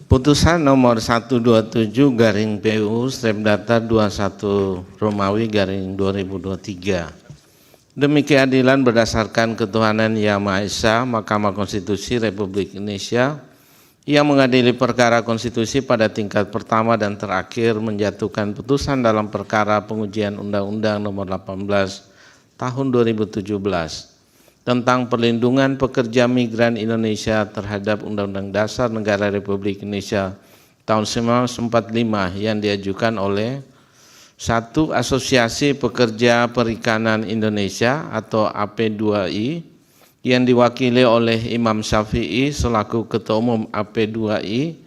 Putusan nomor 127/PU Strepdata 21 Romawi garing 2023. Demi keadilan berdasarkan ketuhanan Yang Maha Esa, Mahkamah Konstitusi Republik Indonesia yang mengadili perkara konstitusi pada tingkat pertama dan terakhir menjatuhkan putusan dalam perkara pengujian Undang-Undang Nomor 18 Tahun 2017 tentang perlindungan pekerja migran Indonesia terhadap Undang-Undang Dasar Negara Republik Indonesia tahun 1945 yang diajukan oleh 1. Asosiasi Pekerja Perikanan Indonesia atau AP2I yang diwakili oleh Imam Syafi'i selaku Ketua Umum AP2I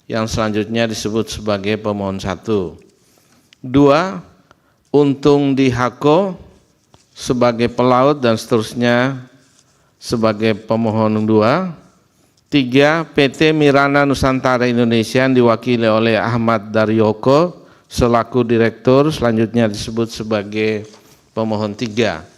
yang selanjutnya disebut sebagai pemohon 1. 2. Untung Dihako sebagai pelaut dan seterusnya sebagai pemohon 2. 3. PT Mirana Nusantara Indonesia yang diwakili oleh Ahmad Daryoko selaku direktur selanjutnya disebut sebagai pemohon 3.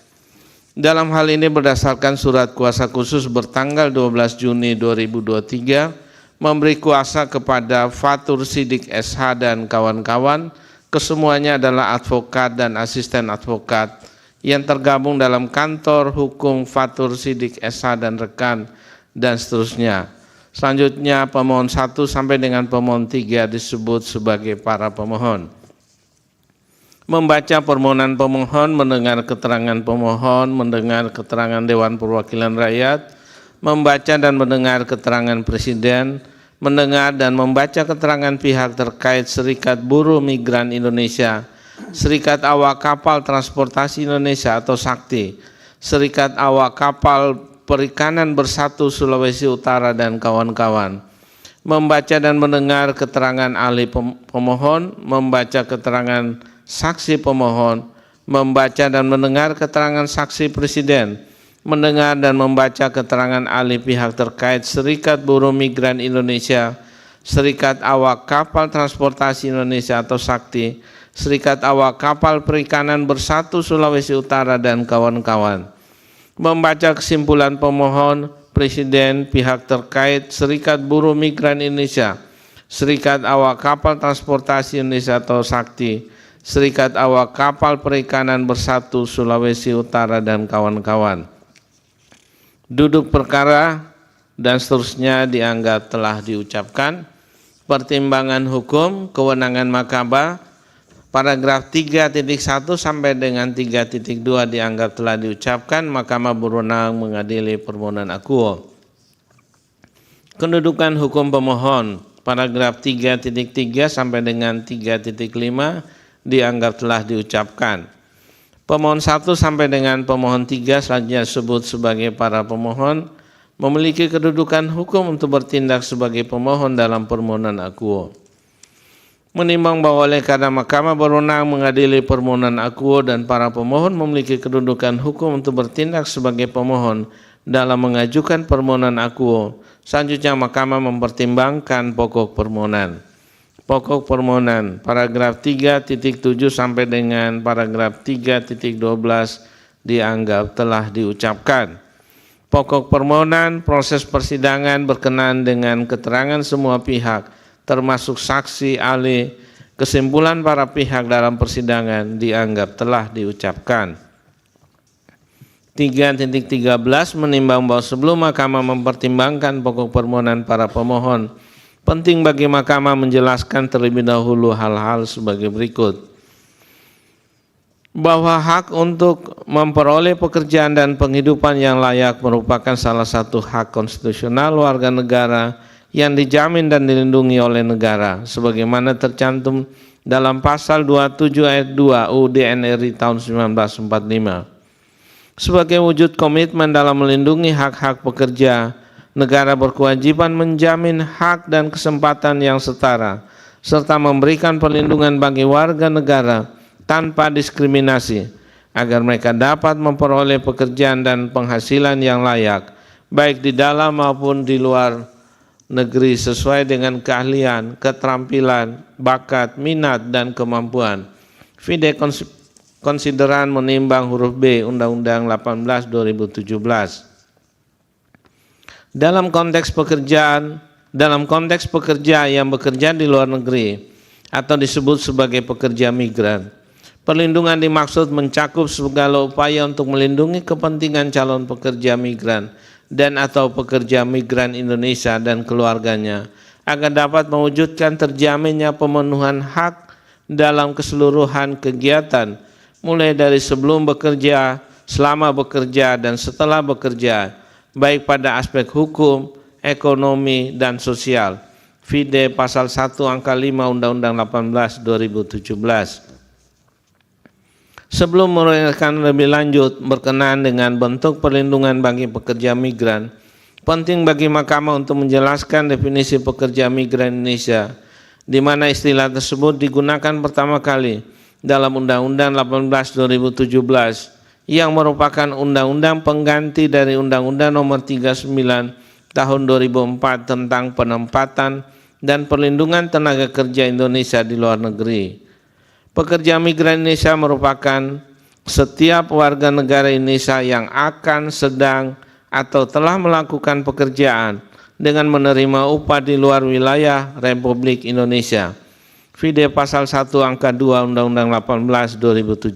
Dalam hal ini berdasarkan surat kuasa khusus bertanggal 12 Juni 2023 memberi kuasa kepada Fatur Sidik SH dan kawan-kawan, kesemuanya adalah advokat dan asisten advokat yang tergabung dalam kantor hukum Fatur Sidik SH dan rekan dan seterusnya. Selanjutnya pemohon 1 sampai dengan pemohon 3 disebut sebagai para pemohon. Membaca permohonan pemohon, mendengar keterangan pemohon, mendengar keterangan Dewan Perwakilan Rakyat, membaca dan mendengar keterangan Presiden, mendengar dan membaca keterangan pihak terkait Serikat Buruh Migran Indonesia, Serikat Awak Kapal Transportasi Indonesia atau SAKTI, Serikat Awak Kapal Perikanan Bersatu Sulawesi Utara dan kawan-kawan. Membaca dan mendengar keterangan ahli pemohon, membaca keterangan saksi pemohon, membaca dan mendengar keterangan saksi Presiden, mendengar dan membaca keterangan ahli pihak terkait Serikat Buruh Migran Indonesia, Serikat Awak Kapal Transportasi Indonesia atau SAKTI, Serikat Awak Kapal Perikanan Bersatu Sulawesi Utara dan kawan-kawan. Membaca kesimpulan pemohon, Presiden, pihak terkait Serikat Buruh Migran Indonesia, Serikat Awak Kapal Transportasi Indonesia atau SAKTI, Serikat Awak Kapal Perikanan Bersatu Sulawesi Utara dan kawan-kawan. Duduk perkara dan seterusnya dianggap telah diucapkan. Pertimbangan hukum, kewenangan mahkamah, paragraf 3.1 sampai dengan 3.2 dianggap telah diucapkan. Mahkamah berwenang mengadili permohonan akuo. Kedudukan hukum pemohon, paragraf 3.3 sampai dengan 3.5 dianggap telah diucapkan. Pemohon 1 sampai dengan pemohon 3 selanjutnya disebut sebagai para pemohon memiliki kedudukan hukum untuk bertindak sebagai pemohon dalam permohonan akuo. Menimbang bahwa oleh karena mahkamah berwenang mengadili permohonan akuo dan para pemohon memiliki kedudukan hukum untuk bertindak sebagai pemohon dalam mengajukan permohonan akuo, selanjutnya mahkamah mempertimbangkan pokok permohonan. Pokok permohonan, paragraf 3.7 sampai dengan paragraf 3.12 dianggap telah diucapkan. Pokok permohonan, proses persidangan berkenaan dengan keterangan semua pihak, termasuk saksi, ahli, kesimpulan para pihak dalam persidangan dianggap telah diucapkan. 3.13 menimbang bahwa sebelum mahkamah mempertimbangkan pokok permohonan para pemohon, penting bagi mahkamah menjelaskan terlebih dahulu hal-hal sebagai berikut. Bahwa hak untuk memperoleh pekerjaan dan penghidupan yang layak merupakan salah satu hak konstitusional warga negara yang dijamin dan dilindungi oleh negara, sebagaimana tercantum dalam pasal 27 ayat 2 UUD NRI tahun 1945. Sebagai wujud komitmen dalam melindungi hak-hak pekerja, negara berkewajiban menjamin hak dan kesempatan yang setara, serta memberikan perlindungan bagi warga negara tanpa diskriminasi, agar mereka dapat memperoleh pekerjaan dan penghasilan yang layak, baik di dalam maupun di luar negeri sesuai dengan keahlian, keterampilan, bakat, minat, dan kemampuan. Vide konsideran menimbang huruf B Undang-Undang 18 2017. Dalam konteks pekerjaan, dalam konteks pekerja yang bekerja di luar negeri atau disebut sebagai pekerja migran. Perlindungan dimaksud mencakup segala upaya untuk melindungi kepentingan calon pekerja migran dan atau pekerja migran Indonesia dan keluarganya agar dapat mewujudkan terjaminnya pemenuhan hak dalam keseluruhan kegiatan mulai dari sebelum bekerja, selama bekerja, dan setelah bekerja, baik pada aspek hukum, ekonomi, dan sosial. Vide pasal 1 angka 5 Undang-Undang 18 2017. Sebelum menguraikan lebih lanjut berkenaan dengan bentuk perlindungan bagi pekerja migran, penting bagi Mahkamah untuk menjelaskan definisi pekerja migran Indonesia, di mana istilah tersebut digunakan pertama kali dalam Undang-Undang 18 2017 yang merupakan undang-undang pengganti dari Undang-Undang Nomor 39 Tahun 2004 tentang penempatan dan perlindungan tenaga kerja Indonesia di luar negeri. Pekerja migran Indonesia merupakan setiap warga negara Indonesia yang akan, sedang, atau telah melakukan pekerjaan dengan menerima upah di luar wilayah Republik Indonesia. Vide pasal 1 angka 2 Undang-Undang 18 2017.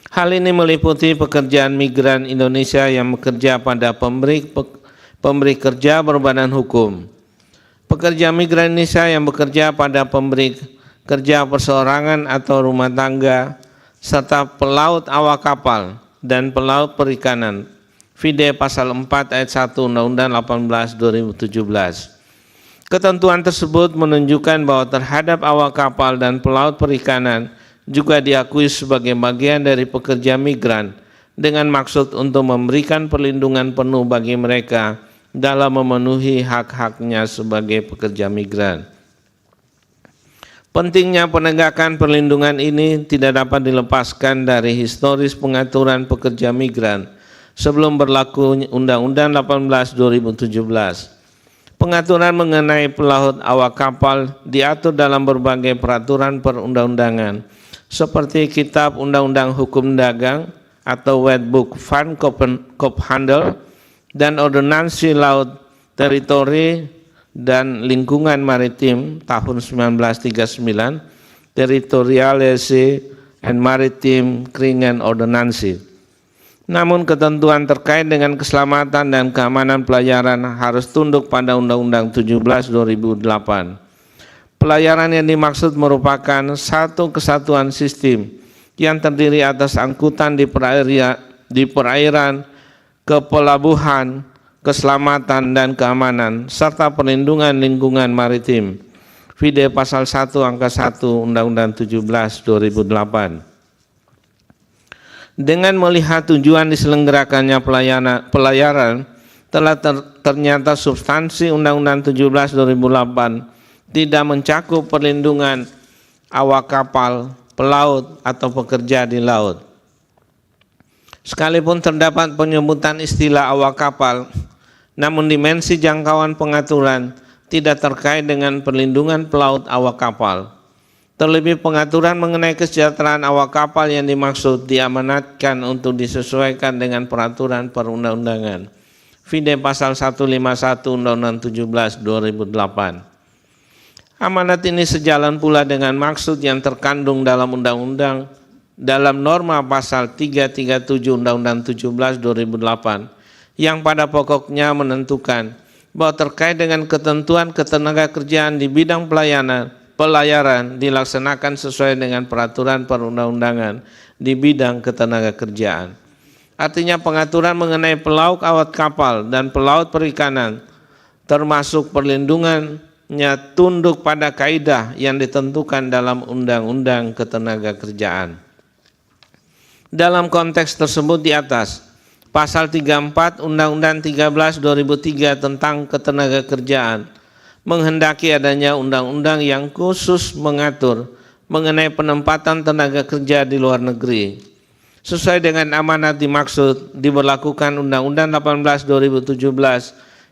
Hal ini meliputi pekerjaan migran Indonesia yang bekerja pada pemberi kerja berbadan hukum, pekerja migran Indonesia yang bekerja pada pemberi kerja perseorangan atau rumah tangga, serta pelaut awak kapal dan pelaut perikanan. Vide pasal 4 ayat 1 Undang-Undang 18 2017. Ketentuan tersebut menunjukkan bahwa terhadap awak kapal dan pelaut perikanan juga diakui sebagai bagian dari pekerja migran dengan maksud untuk memberikan perlindungan penuh bagi mereka dalam memenuhi hak-haknya sebagai pekerja migran. Pentingnya penegakan perlindungan ini tidak dapat dilepaskan dari historis pengaturan pekerja migran sebelum berlaku Undang-Undang 18 2017. Pengaturan mengenai pelaut awak kapal diatur dalam berbagai peraturan perundang-undangan seperti Kitab Undang-Undang Hukum Dagang atau Wetboek van Koophandel dan Ordonansi Laut, Teritori dan Lingkungan Maritim tahun 1939, Territoriale and Maritime Kringen Ordonansi. Namun ketentuan terkait dengan keselamatan dan keamanan pelayaran harus tunduk pada Undang-Undang 17 2008. Pelayaran yang dimaksud merupakan satu kesatuan sistem yang terdiri atas angkutan di perairan, kepelabuhan, keselamatan dan keamanan, serta perlindungan lingkungan maritim. Vide pasal 1 angka 1 Undang-Undang 17 2008. Dengan melihat tujuan diselenggarakannya pelayaran, telah ternyata substansi Undang-Undang 17 2008 tidak mencakup perlindungan awak kapal, pelaut, atau pekerja di laut. Sekalipun terdapat penyebutan istilah awak kapal, namun dimensi jangkauan pengaturan tidak terkait dengan perlindungan pelaut awak kapal. Terlebih pengaturan mengenai kesejahteraan awak kapal yang dimaksud diamanatkan untuk disesuaikan dengan peraturan perundang-undangan. Vide pasal 151 Undang-Undang 17 2008. Amanat ini sejalan pula dengan maksud yang terkandung dalam undang-undang dalam norma pasal 337 Undang-Undang 17 2008 yang pada pokoknya menentukan bahwa terkait dengan ketentuan ketenagakerjaan di bidang pelayaran dilaksanakan sesuai dengan peraturan perundang-undangan di bidang ketenagakerjaan. Artinya pengaturan mengenai pelaut awak kapal dan pelaut perikanan termasuk perlindungannya tunduk pada kaidah yang ditentukan dalam Undang-Undang Ketenagakerjaan. Dalam konteks tersebut di atas, Pasal 34 Undang-Undang 13 2003 tentang Ketenagakerjaan menghendaki adanya undang-undang yang khusus mengatur mengenai penempatan tenaga kerja di luar negeri. Sesuai dengan amanat dimaksud diberlakukan Undang-Undang 18 2017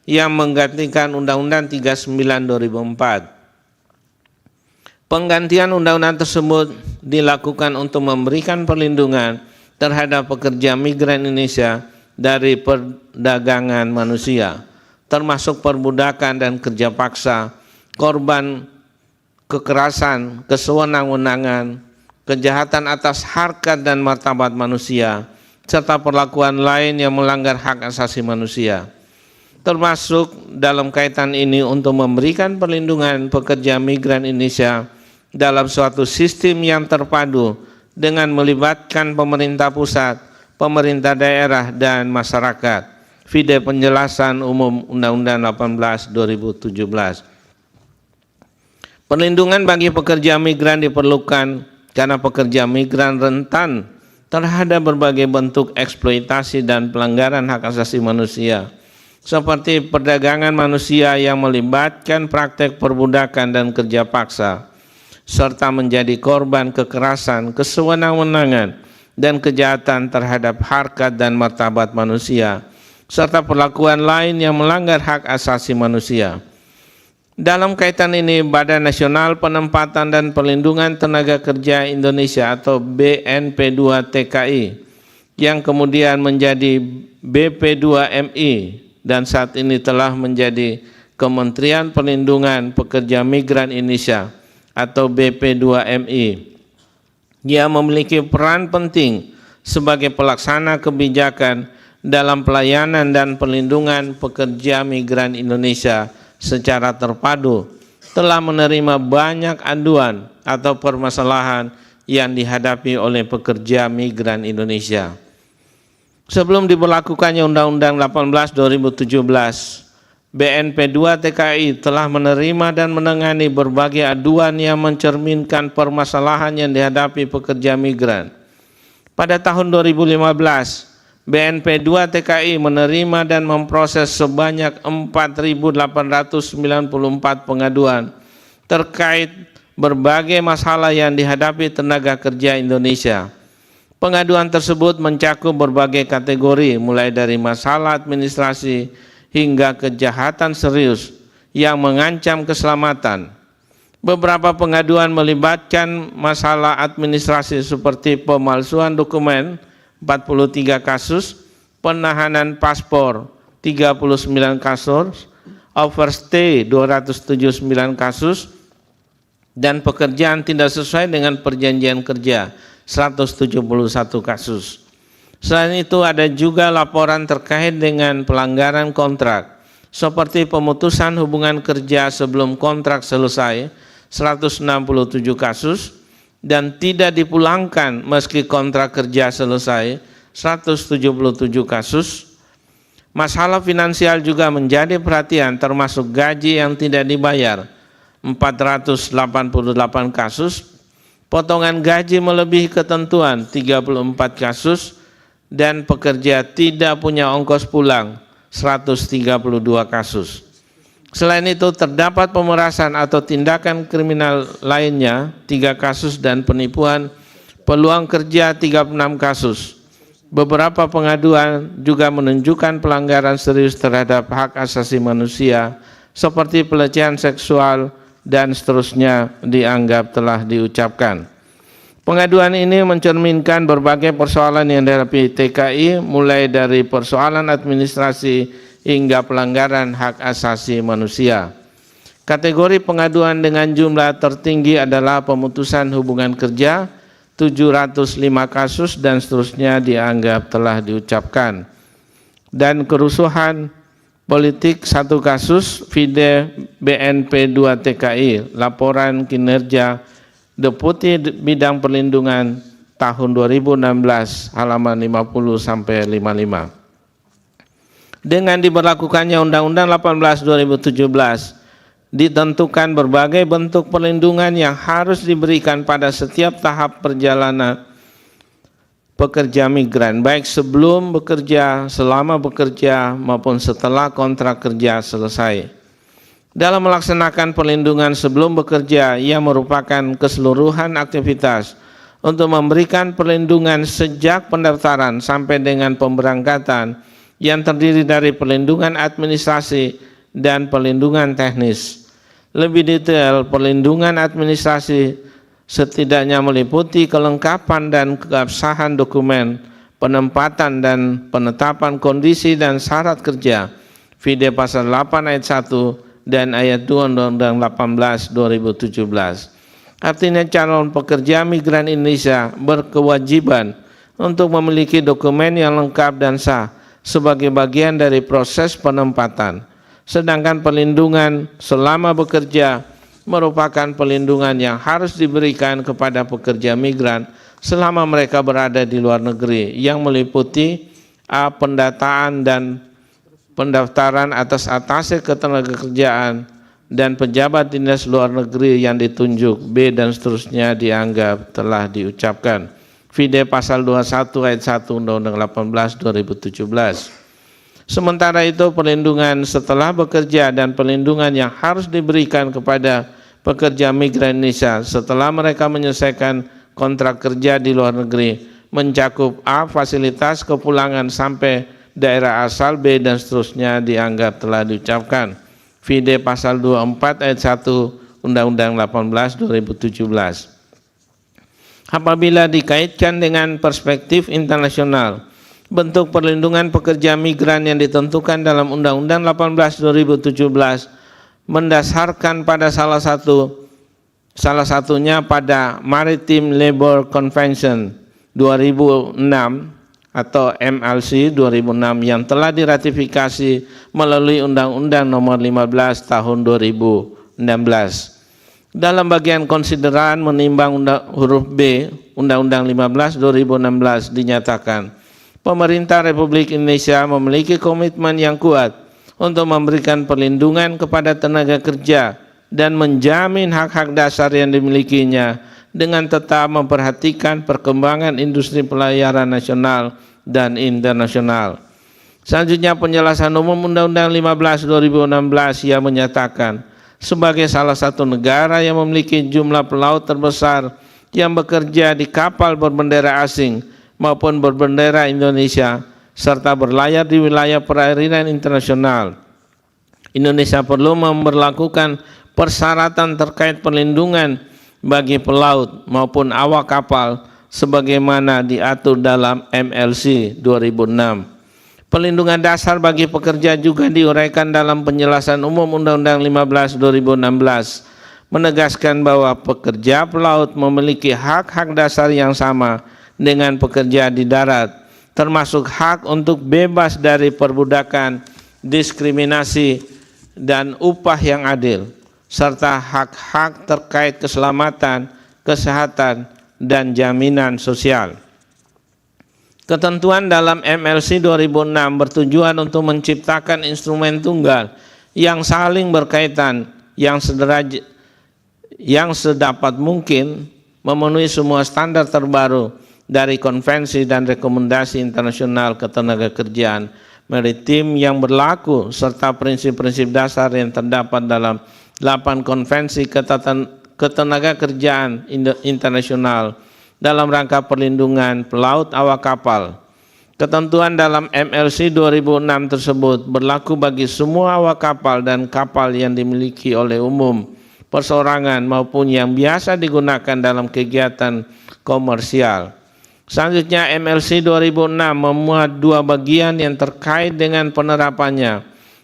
yang menggantikan Undang-Undang 39 2004. Penggantian undang-undang tersebut dilakukan untuk memberikan perlindungan terhadap pekerja migran Indonesia dari perdagangan manusia. termasuk perbudakan dan kerja paksa, korban kekerasan, kesewenang-wenangan, kejahatan atas harkat dan martabat manusia, serta perlakuan lain yang melanggar hak asasi manusia. Termasuk dalam kaitan ini untuk memberikan perlindungan pekerja migran Indonesia dalam suatu sistem yang terpadu dengan melibatkan pemerintah pusat, pemerintah daerah, dan masyarakat. Vide penjelasan umum Undang-Undang 18 2017. Perlindungan bagi pekerja migran diperlukan karena pekerja migran rentan terhadap berbagai bentuk eksploitasi dan pelanggaran hak asasi manusia, seperti perdagangan manusia yang melibatkan praktek perbudakan dan kerja paksa, serta menjadi korban kekerasan, kesewenang-wenangan, dan kejahatan terhadap harkat dan martabat manusia, serta perlakuan lain yang melanggar hak asasi manusia. Dalam kaitan ini, Badan Nasional Penempatan dan Perlindungan Tenaga Kerja Indonesia atau BNP2 TKI yang kemudian menjadi BP2MI dan saat ini telah menjadi Kementerian Perlindungan Pekerja Migran Indonesia atau BP2MI, yang memiliki peran penting sebagai pelaksana kebijakan dalam pelayanan dan perlindungan pekerja migran Indonesia secara terpadu, telah menerima banyak aduan atau permasalahan yang dihadapi oleh pekerja migran Indonesia. Sebelum diberlakukannya Undang-Undang 18 2017, BNP2 TKI telah menerima dan menangani berbagai aduan yang mencerminkan permasalahan yang dihadapi pekerja migran. Pada tahun 2015, BNP2 TKI menerima dan memproses sebanyak 4.894 pengaduan terkait berbagai masalah yang dihadapi tenaga kerja Indonesia. Pengaduan tersebut mencakup berbagai kategori, mulai dari masalah administrasi hingga kejahatan serius yang mengancam keselamatan. Beberapa pengaduan melibatkan masalah administrasi seperti pemalsuan dokumen 43 kasus, penahanan paspor 39 kasus, overstay 279 kasus, dan pekerjaan tidak sesuai dengan perjanjian kerja 171 kasus. Selain itu ada juga laporan terkait dengan pelanggaran kontrak seperti pemutusan hubungan kerja sebelum kontrak selesai 167 kasus, dan tidak dipulangkan meski kontrak kerja selesai 177 kasus. Masalah finansial juga menjadi perhatian, termasuk gaji yang tidak dibayar 488 kasus, potongan gaji melebihi ketentuan 34 kasus, dan pekerja tidak punya ongkos pulang 132 kasus. Selain itu terdapat pemerasan atau tindakan kriminal lainnya 3 kasus dan penipuan peluang kerja 36 kasus. Beberapa pengaduan juga menunjukkan pelanggaran serius terhadap hak asasi manusia seperti pelecehan seksual dan seterusnya dianggap telah diucapkan. Pengaduan ini mencerminkan berbagai persoalan yang dihadapi TKI, mulai dari persoalan administrasi hingga pelanggaran hak asasi manusia. Kategori pengaduan dengan jumlah tertinggi adalah pemutusan hubungan kerja 705 kasus dan seterusnya dianggap telah diucapkan. Dan kerusuhan politik 1 kasus, Vide BNP2 TKI, laporan kinerja Deputi Bidang Perlindungan tahun 2016 halaman 50 sampai 55. Dengan diberlakukannya Undang-Undang 18 2017, ditentukan berbagai bentuk perlindungan yang harus diberikan pada setiap tahap perjalanan pekerja migran, baik sebelum bekerja, selama bekerja, maupun setelah kontrak kerja selesai. Dalam melaksanakan perlindungan sebelum bekerja, ia merupakan keseluruhan aktivitas untuk memberikan perlindungan sejak pendaftaran sampai dengan pemberangkatan, yang terdiri dari perlindungan administrasi dan perlindungan teknis. Lebih detail, perlindungan administrasi setidaknya meliputi kelengkapan dan keabsahan dokumen, penempatan dan penetapan kondisi dan syarat kerja, VID pasal 8 ayat 1 dan ayat 2 Undang-Undang 18 2017. Artinya calon pekerja migran Indonesia berkewajiban untuk memiliki dokumen yang lengkap dan sah sebagai bagian dari proses penempatan. Sedangkan perlindungan selama bekerja merupakan perlindungan yang harus diberikan kepada pekerja migran selama mereka berada di luar negeri, yang meliputi A. Pendataan dan pendaftaran atas atase ketenagakerjaan dan pejabat dinas luar negeri yang ditunjuk, B dan seterusnya dianggap telah diucapkan. VID pasal 21 ayat 1 Undang-Undang 18 2017. Sementara itu perlindungan setelah bekerja dan perlindungan yang harus diberikan kepada pekerja migran Indonesia setelah mereka menyelesaikan kontrak kerja di luar negeri mencakup A. Fasilitas kepulangan sampai daerah asal, B dan seterusnya dianggap telah diucapkan. VID pasal 24 ayat 1 Undang-Undang 18 2017. Apabila dikaitkan dengan perspektif internasional, bentuk perlindungan pekerja migran yang ditentukan dalam Undang-Undang 18 2017 mendasarkan pada salah satunya pada Maritime Labour Convention 2006 atau MLC 2006 yang telah diratifikasi melalui Undang-Undang Nomor 15 Tahun 2016. Dalam bagian konsideran menimbang huruf B Undang-Undang 15 2016 dinyatakan, pemerintah Republik Indonesia memiliki komitmen yang kuat untuk memberikan perlindungan kepada tenaga kerja dan menjamin hak-hak dasar yang dimilikinya dengan tetap memperhatikan perkembangan industri pelayaran nasional dan internasional. Selanjutnya penjelasan umum Undang-Undang 15 2016 yang menyatakan sebagai salah satu negara yang memiliki jumlah pelaut terbesar yang bekerja di kapal berbendera asing maupun berbendera Indonesia serta berlayar di wilayah perairan internasional, Indonesia perlu memberlakukan persyaratan terkait perlindungan bagi pelaut maupun awak kapal sebagaimana diatur dalam MLC 2006. Perlindungan dasar bagi pekerja juga diuraikan dalam penjelasan umum Undang-Undang 15 2016, menegaskan bahwa pekerja pelaut memiliki hak-hak dasar yang sama dengan pekerja di darat, termasuk hak untuk bebas dari perbudakan, diskriminasi, dan upah yang adil, serta hak-hak terkait keselamatan, kesehatan, dan jaminan sosial. Ketentuan dalam MLC 2006 bertujuan untuk menciptakan instrumen tunggal yang saling berkaitan, yang sedapat mungkin memenuhi semua standar terbaru dari konvensi dan rekomendasi internasional ketenagakerjaan maritim yang berlaku serta prinsip-prinsip dasar yang terdapat dalam 8 konvensi ketenagakerjaan internasional dalam rangka perlindungan pelaut awak kapal. Ketentuan dalam MLC 2006 tersebut berlaku bagi semua awak kapal dan kapal yang dimiliki oleh umum, perseorangan maupun yang biasa digunakan dalam kegiatan komersial. Selanjutnya MLC 2006 memuat 2 bagian yang terkait dengan penerapannya,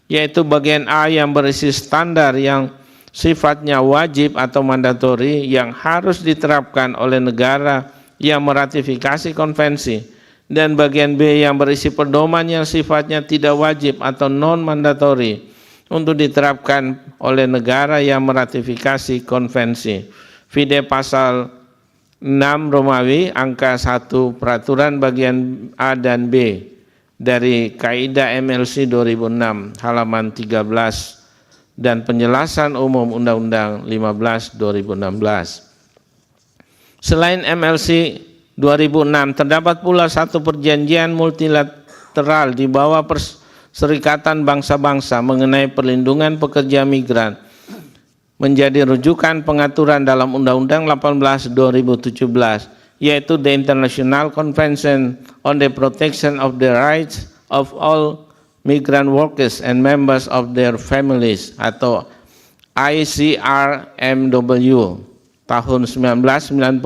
yaitu bagian A yang berisi standar yang sifatnya wajib atau mandatori yang harus diterapkan oleh negara yang meratifikasi konvensi, dan bagian B yang berisi pedoman yang sifatnya tidak wajib atau non-mandatori untuk diterapkan oleh negara yang meratifikasi konvensi. VID pasal 6 Romawi angka 1 peraturan bagian A dan B dari Kaidah MLC 2006 halaman 13 dan penjelasan umum Undang-Undang 15 2016. Selain MLC 2006, terdapat pula satu perjanjian multilateral di bawah Perserikatan Bangsa-Bangsa mengenai perlindungan pekerja migran, menjadi rujukan pengaturan dalam Undang-Undang 18 2017, yaitu The International Convention on the Protection of the Rights of All Migrant Workers and Members of Their Families atau ICRMW tahun 1990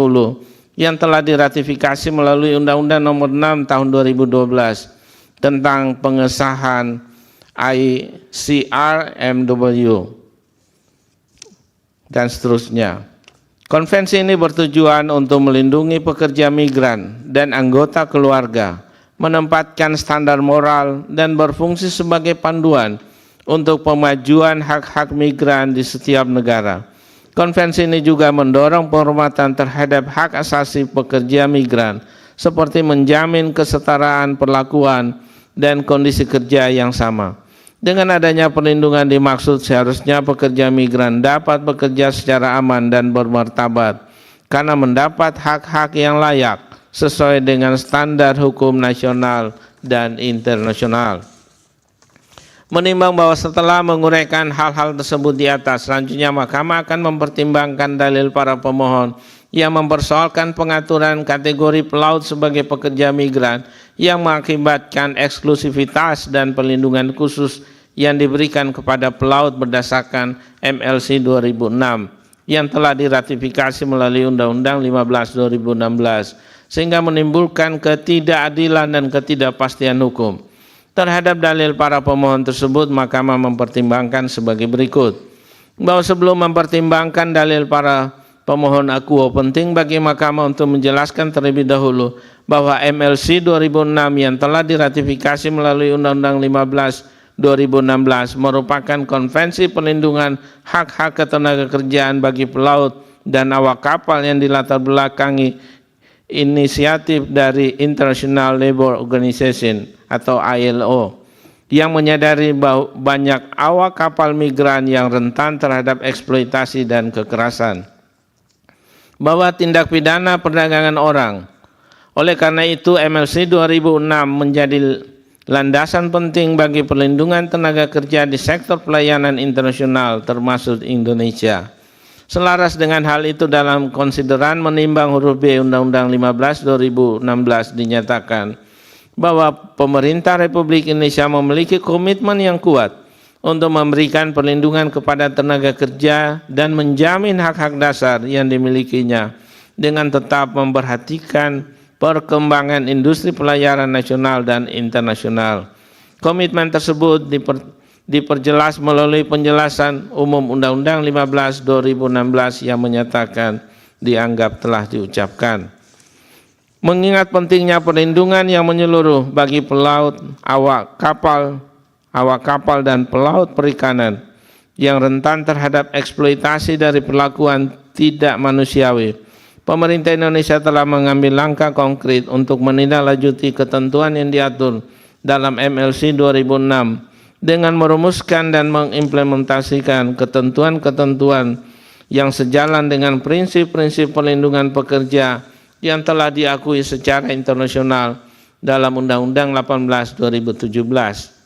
yang telah diratifikasi melalui Undang-Undang Nomor 6 tahun 2012 tentang pengesahan ICRMW, dan seterusnya. Konvensi ini bertujuan untuk melindungi pekerja migran dan anggota keluarga, menempatkan standar moral dan berfungsi sebagai panduan untuk pemajuan hak-hak migran di setiap negara. Konvensi ini juga mendorong penghormatan terhadap hak asasi pekerja migran, seperti menjamin kesetaraan perlakuan dan kondisi kerja yang sama. Dengan adanya perlindungan dimaksud seharusnya pekerja migran dapat bekerja secara aman dan bermartabat karena mendapat hak-hak yang layak sesuai dengan standar hukum nasional dan internasional. Menimbang bahwa setelah menguraikan hal-hal tersebut di atas, selanjutnya Mahkamah akan mempertimbangkan dalil para pemohon yang mempersoalkan pengaturan kategori pelaut sebagai pekerja migran yang mengakibatkan eksklusivitas dan perlindungan khusus yang diberikan kepada pelaut berdasarkan MLC 2006 yang telah diratifikasi melalui Undang-Undang 15/2016, sehingga menimbulkan ketidakadilan dan ketidakpastian hukum. Terhadap dalil para pemohon tersebut, Mahkamah mempertimbangkan sebagai berikut. Bahwa sebelum mempertimbangkan dalil para pemohon akuo, penting bagi Mahkamah untuk menjelaskan terlebih dahulu bahwa MLC 2006 yang telah diratifikasi melalui Undang-Undang 15/2016 merupakan konvensi perlindungan hak-hak ketenagakerjaan bagi pelaut dan awak kapal yang dilatar belakangi inisiatif dari International Labour Organization atau ILO yang menyadari bahwa banyak awak kapal migran yang rentan terhadap eksploitasi dan kekerasan, bahwa tindak pidana perdagangan orang. Oleh karena itu, MLC 2006 menjadi landasan penting bagi perlindungan tenaga kerja di sektor pelayanan internasional termasuk Indonesia. Selaras dengan hal itu, dalam konsideran menimbang huruf B Undang-Undang 15/2016 dinyatakan bahwa pemerintah Republik Indonesia memiliki komitmen yang kuat untuk memberikan perlindungan kepada tenaga kerja dan menjamin hak-hak dasar yang dimilikinya dengan tetap memperhatikan perkembangan industri pelayaran nasional dan internasional. Komitmen tersebut diperjelas melalui penjelasan umum Undang-Undang 15/2016 yang menyatakan dianggap telah diucapkan. Mengingat pentingnya perlindungan yang menyeluruh bagi pelaut, awak kapal dan pelaut perikanan yang rentan terhadap eksploitasi dari perlakuan tidak manusiawi, pemerintah Indonesia telah mengambil langkah konkret untuk menindaklanjuti ketentuan yang diatur dalam MLC 2006 dengan merumuskan dan mengimplementasikan ketentuan-ketentuan yang sejalan dengan prinsip-prinsip perlindungan pekerja yang telah diakui secara internasional dalam Undang-Undang 18/2017.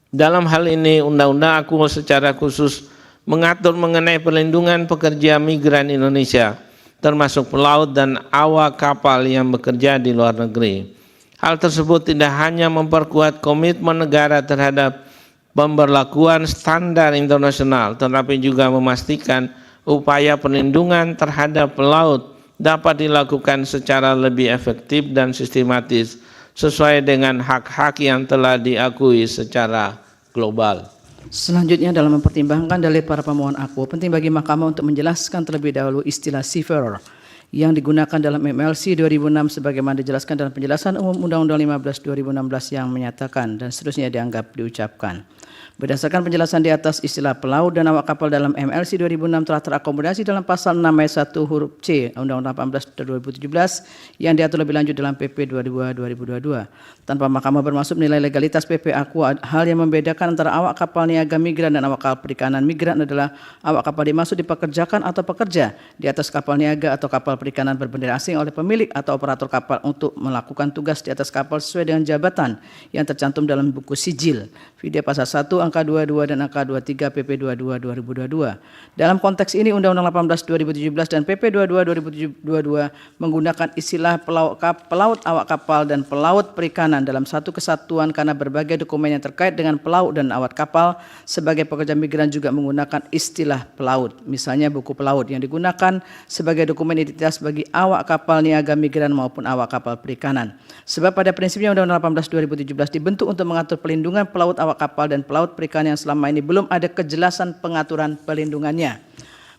Dalam hal ini, Undang-Undang akuo secara khusus mengatur mengenai perlindungan pekerja migran Indonesia, termasuk pelaut dan awak kapal yang bekerja di luar negeri. Hal tersebut tidak hanya memperkuat komitmen negara terhadap pemberlakuan standar internasional, tetapi juga memastikan upaya perlindungan terhadap pelaut dapat dilakukan secara lebih efektif dan sistematis sesuai dengan hak-hak yang telah diakui secara global. Selanjutnya, dalam mempertimbangkan dalil para pemohon akuo, penting bagi Mahkamah untuk menjelaskan terlebih dahulu istilah seafarer yang digunakan dalam MLC 2006 sebagaimana dijelaskan dalam penjelasan umum Undang-Undang 15/2016 yang menyatakan dan seterusnya dianggap diucapkan. Berdasarkan penjelasan di atas, istilah pelaut dan awak kapal dalam MLC 2006 telah terakomodasi dalam pasal 6 ayat 1 huruf C Undang-Undang 18/2017 yang diatur lebih lanjut dalam PP 22/2022. Tanpa Mahkamah bermaksud menilai legalitas PP akuo, hal yang membedakan antara awak kapal niaga migran dan awak kapal perikanan migran adalah awak kapal dimaksud dipekerjakan atau pekerja di atas kapal niaga atau kapal perikanan berbendera asing oleh pemilik atau operator kapal untuk melakukan tugas di atas kapal sesuai dengan jabatan yang tercantum dalam buku sijil. Video pasal 1 angka 22 dan angka 23 PP 22/2022. Dalam konteks ini, Undang-Undang 18/2017 dan PP 22/2022 menggunakan istilah pelaut awak kapal dan pelaut perikanan dalam satu kesatuan karena berbagai dokumen yang terkait dengan pelaut dan awak kapal sebagai pekerja migran juga menggunakan istilah pelaut. Misalnya buku pelaut yang digunakan sebagai dokumen identitas tegas bagi awak kapal niaga migran maupun awak kapal perikanan. Sebab pada prinsipnya Undang-Undang 18 2017 dibentuk untuk mengatur pelindungan pelaut, awak kapal, dan pelaut perikanan yang selama ini belum ada kejelasan pengaturan pelindungannya.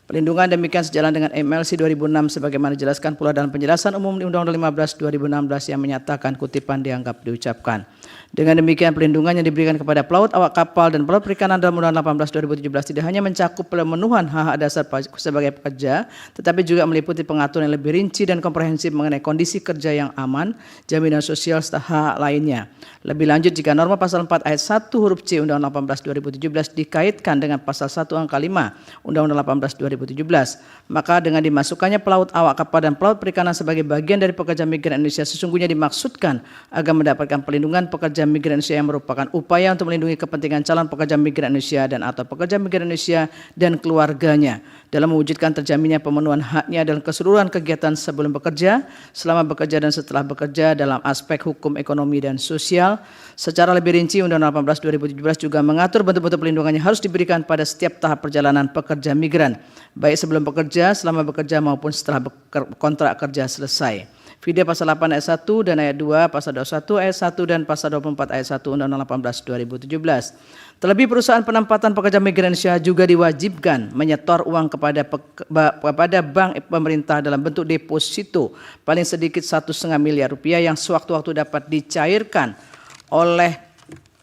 Pelindungan demikian sejalan dengan MLC 2006 sebagaimana dijelaskan pula dalam penjelasan umum di Undang-Undang 15 2016 yang menyatakan kutipan dianggap diucapkan. Dengan demikian pelindungan yang diberikan kepada pelaut, awak kapal, dan pelaut perikanan dalam Undang-Undang 18 2017 tidak hanya mencakup pemenuhan hak-hak dasar sebagai pekerja, tetapi juga meliputi pengaturan yang lebih rinci dan komprehensif mengenai kondisi kerja yang aman, jaminan sosial serta hak lainnya. Lebih lanjut, jika norma pasal 4 ayat 1 huruf C Undang-Undang 18 2017 dikaitkan dengan pasal 1 angka 5 Undang-Undang 18 2017, maka dengan dimasukkannya pelaut, awak kapal, dan pelaut perikanan sebagai bagian dari pekerja migran Indonesia sesungguhnya dimaksudkan agar mendapatkan pelindungan pekerja migran Indonesia yang merupakan upaya untuk melindungi kepentingan calon pekerja migran Indonesia dan atau pekerja migran Indonesia dan keluarganya dalam mewujudkan terjaminnya pemenuhan haknya dalam keseluruhan kegiatan sebelum bekerja, selama bekerja, dan setelah bekerja dalam aspek hukum, ekonomi, dan sosial. Secara lebih rinci, Undang-Undang 18 2017 juga mengatur bentuk-bentuk pelindungan yang harus diberikan pada setiap tahap perjalanan pekerja migran, baik sebelum bekerja, selama bekerja, maupun setelah kontrak kerja selesai. Video pasal 8 ayat 1 dan ayat 2, pasal 21 ayat 1 dan pasal 24 ayat 1 Undang-Undang 18 2017. Terlebih perusahaan penempatan pekerja migran Indonesia juga diwajibkan menyetor uang kepada bank pemerintah dalam bentuk deposito paling sedikit 1,5 miliar rupiah yang sewaktu-waktu dapat dicairkan oleh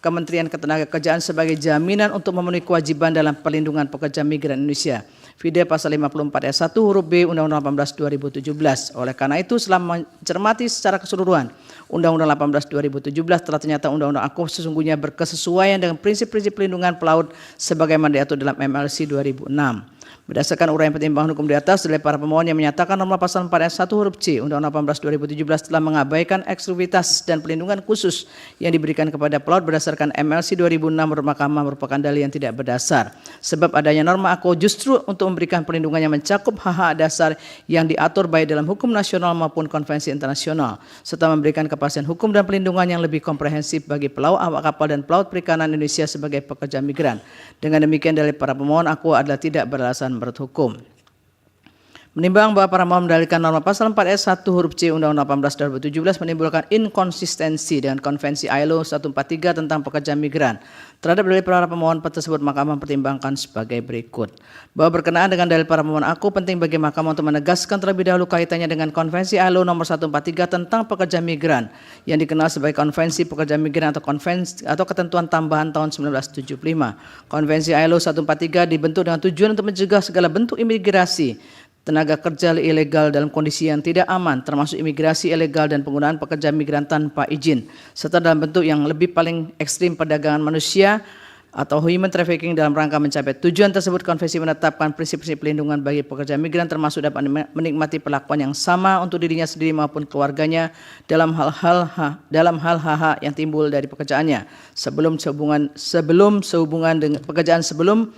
Kementerian Ketenagakerjaan sebagai jaminan untuk memenuhi kewajiban dalam perlindungan pekerja migran Indonesia. Video pasal 54 ayat 1 huruf B Undang-Undang 18 2017. Oleh karena itu, setelah mencermati secara keseluruhan Undang-Undang 18 2017 telah ternyata Undang-Undang AKUF sesungguhnya berkesesuaian dengan prinsip-prinsip pelindungan pelaut sebagaimana diatur dalam MLC 2006. Berdasarkan uraian pertimbangan hukum di atas dari para pemohon yang menyatakan norma pasal 4 ayat 1 huruf C Undang-Undang 18 2017 telah mengabaikan eksklusivitas dan pelindungan khusus yang diberikan kepada pelaut berdasarkan MLC 2006 Mahkamah merupakan dalil yang tidak berdasar. Sebab adanya norma AKUF justru untuk memberikan perlindungan yang mencakup hak-hak dasar yang diatur baik dalam hukum nasional maupun konvensi internasional, serta memberikan kepastian hukum dan pelindungan yang lebih komprehensif bagi pelaut, awak kapal, dan pelaut perikanan Indonesia sebagai pekerja migran. Dengan demikian dalil para pemohon AKUF adalah tidak beralasan menurut hukum. Menimbang bahwa para pemohon mendalilkan norma pasal 4 ayat 1 huruf C Undang-Undang 18 2017 menimbulkan inkonsistensi dengan konvensi ILO 143 tentang pekerja migran. Terhadap dalil para pemohon tersebut, Mahkamah mempertimbangkan sebagai berikut. Bahwa berkenaan dengan dalil para pemohon AKUF, penting bagi Mahkamah untuk menegaskan terlebih dahulu kaitannya dengan konvensi ILO nomor 143 tentang pekerja migran yang dikenal sebagai konvensi pekerja migran atau ketentuan tambahan tahun 1975. Konvensi ILO 143 dibentuk dengan tujuan untuk mencegah segala bentuk imigrasi tenaga kerja ilegal dalam kondisi yang tidak aman, termasuk imigrasi ilegal dan penggunaan pekerja migran tanpa izin, serta dalam bentuk yang lebih paling ekstrim perdagangan manusia atau human trafficking. Dalam rangka mencapai tujuan tersebut, konvensi menetapkan prinsip-prinsip pelindungan bagi pekerja migran, termasuk dapat menikmati perlakuan yang sama untuk dirinya sendiri maupun keluarganya dalam hal hak yang timbul dari pekerjaannya sebelum sehubungan dengan pekerjaan sebelum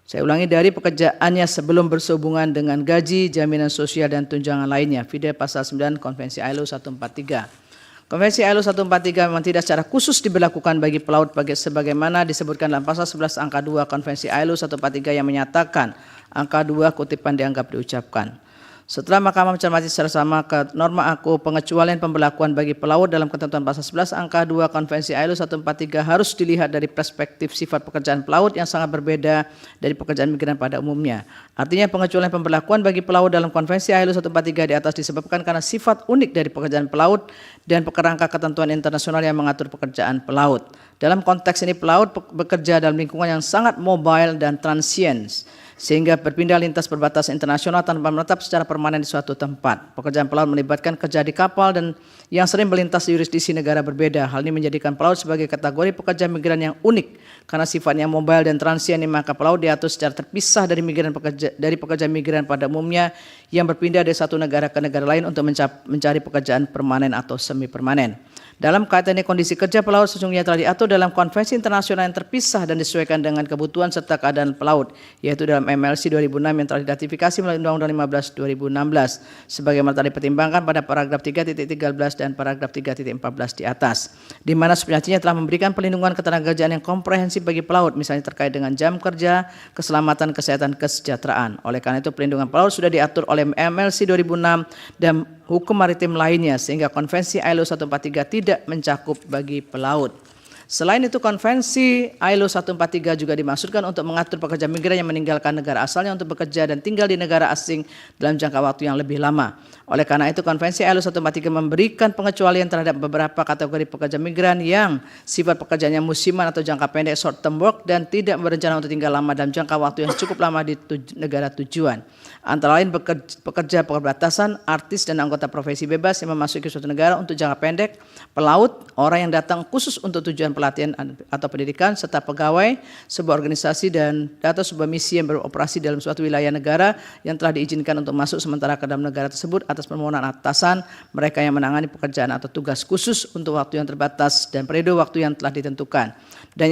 dari pekerjaannya sebelum bersehubungan dengan gaji, jaminan sosial, dan tunjangan lainnya. Video pasal 9 Konvensi ILO 143. Konvensi ILO 143 memang tidak secara khusus diberlakukan bagi pelaut sebagaimana disebutkan dalam pasal 11 angka 2 Konvensi ILO 143 yang menyatakan angka 2 kutipan dianggap diucapkan. Setelah Mahkamah mencermati secara sama ke norma AKUF, pengecualian pemberlakuan bagi pelaut dalam ketentuan pasal 11 angka 2 Konvensi ILO 143 harus dilihat dari perspektif sifat pekerjaan pelaut yang sangat berbeda dari pekerjaan migran pada umumnya. Artinya pengecualian pemberlakuan bagi pelaut dalam Konvensi ILO 143 di atas disebabkan karena sifat unik dari pekerjaan pelaut dan kerangka ketentuan internasional yang mengatur pekerjaan pelaut. Dalam konteks ini pelaut bekerja dalam lingkungan yang sangat mobile dan transient, sehingga berpindah lintas perbatasan internasional tanpa menetap secara permanen di suatu tempat. Pekerjaan pelaut melibatkan kerja di kapal dan yang sering melintas di yurisdiksi negara berbeda. Hal ini menjadikan pelaut sebagai kategori pekerja migran yang unik karena sifatnya mobile dan transient, maka pelaut diatur secara terpisah dari pekerja migran pada umumnya yang berpindah dari satu negara ke negara lain untuk mencari pekerjaan permanen atau semi permanen. Dalam kaitan ini, kondisi kerja pelaut sesungguhnya telah diatur dalam konvensi internasional yang terpisah dan disesuaikan dengan kebutuhan serta keadaan pelaut, yaitu dalam MLC 2006 yang telah diratifikasi melalui Undang-Undang 15 2016 sebagaimana telah dipertimbangkan pada paragraf 3.13 dan paragraf 3.14 di atas, di mana substansinya telah memberikan perlindungan ketenagakerjaan yang komprehensif bagi pelaut, misalnya terkait dengan jam kerja, keselamatan, kesehatan, kesejahteraan. Oleh karena itu perlindungan pelaut sudah diatur oleh MLC 2006 dan hukum maritim lainnya, sehingga Konvensi ILO 143 tidak mencakup bagi pelaut. Selain itu, Konvensi ILO 143 juga dimaksudkan untuk mengatur pekerja migran yang meninggalkan negara asalnya untuk bekerja dan tinggal di negara asing dalam jangka waktu yang lebih lama. Oleh karena itu, Konvensi ILO 143 memberikan pengecualian terhadap beberapa kategori pekerja migran yang sifat pekerjaannya musiman atau jangka pendek short term work dan tidak berencana untuk tinggal lama dalam jangka waktu yang cukup lama di negara tujuan. Antara lain pekerja perbatasan, artis dan anggota profesi bebas yang memasuki suatu negara untuk jangka pendek, pelaut, orang yang datang khusus untuk tujuan pelatihan atau pendidikan, serta pegawai sebuah organisasi dan atau sebuah misi yang beroperasi dalam suatu wilayah negara yang telah diizinkan untuk masuk sementara ke dalam negara tersebut atas permohonan atasan mereka yang menangani pekerjaan atau tugas khusus untuk waktu yang terbatas dan periode waktu yang telah ditentukan, dan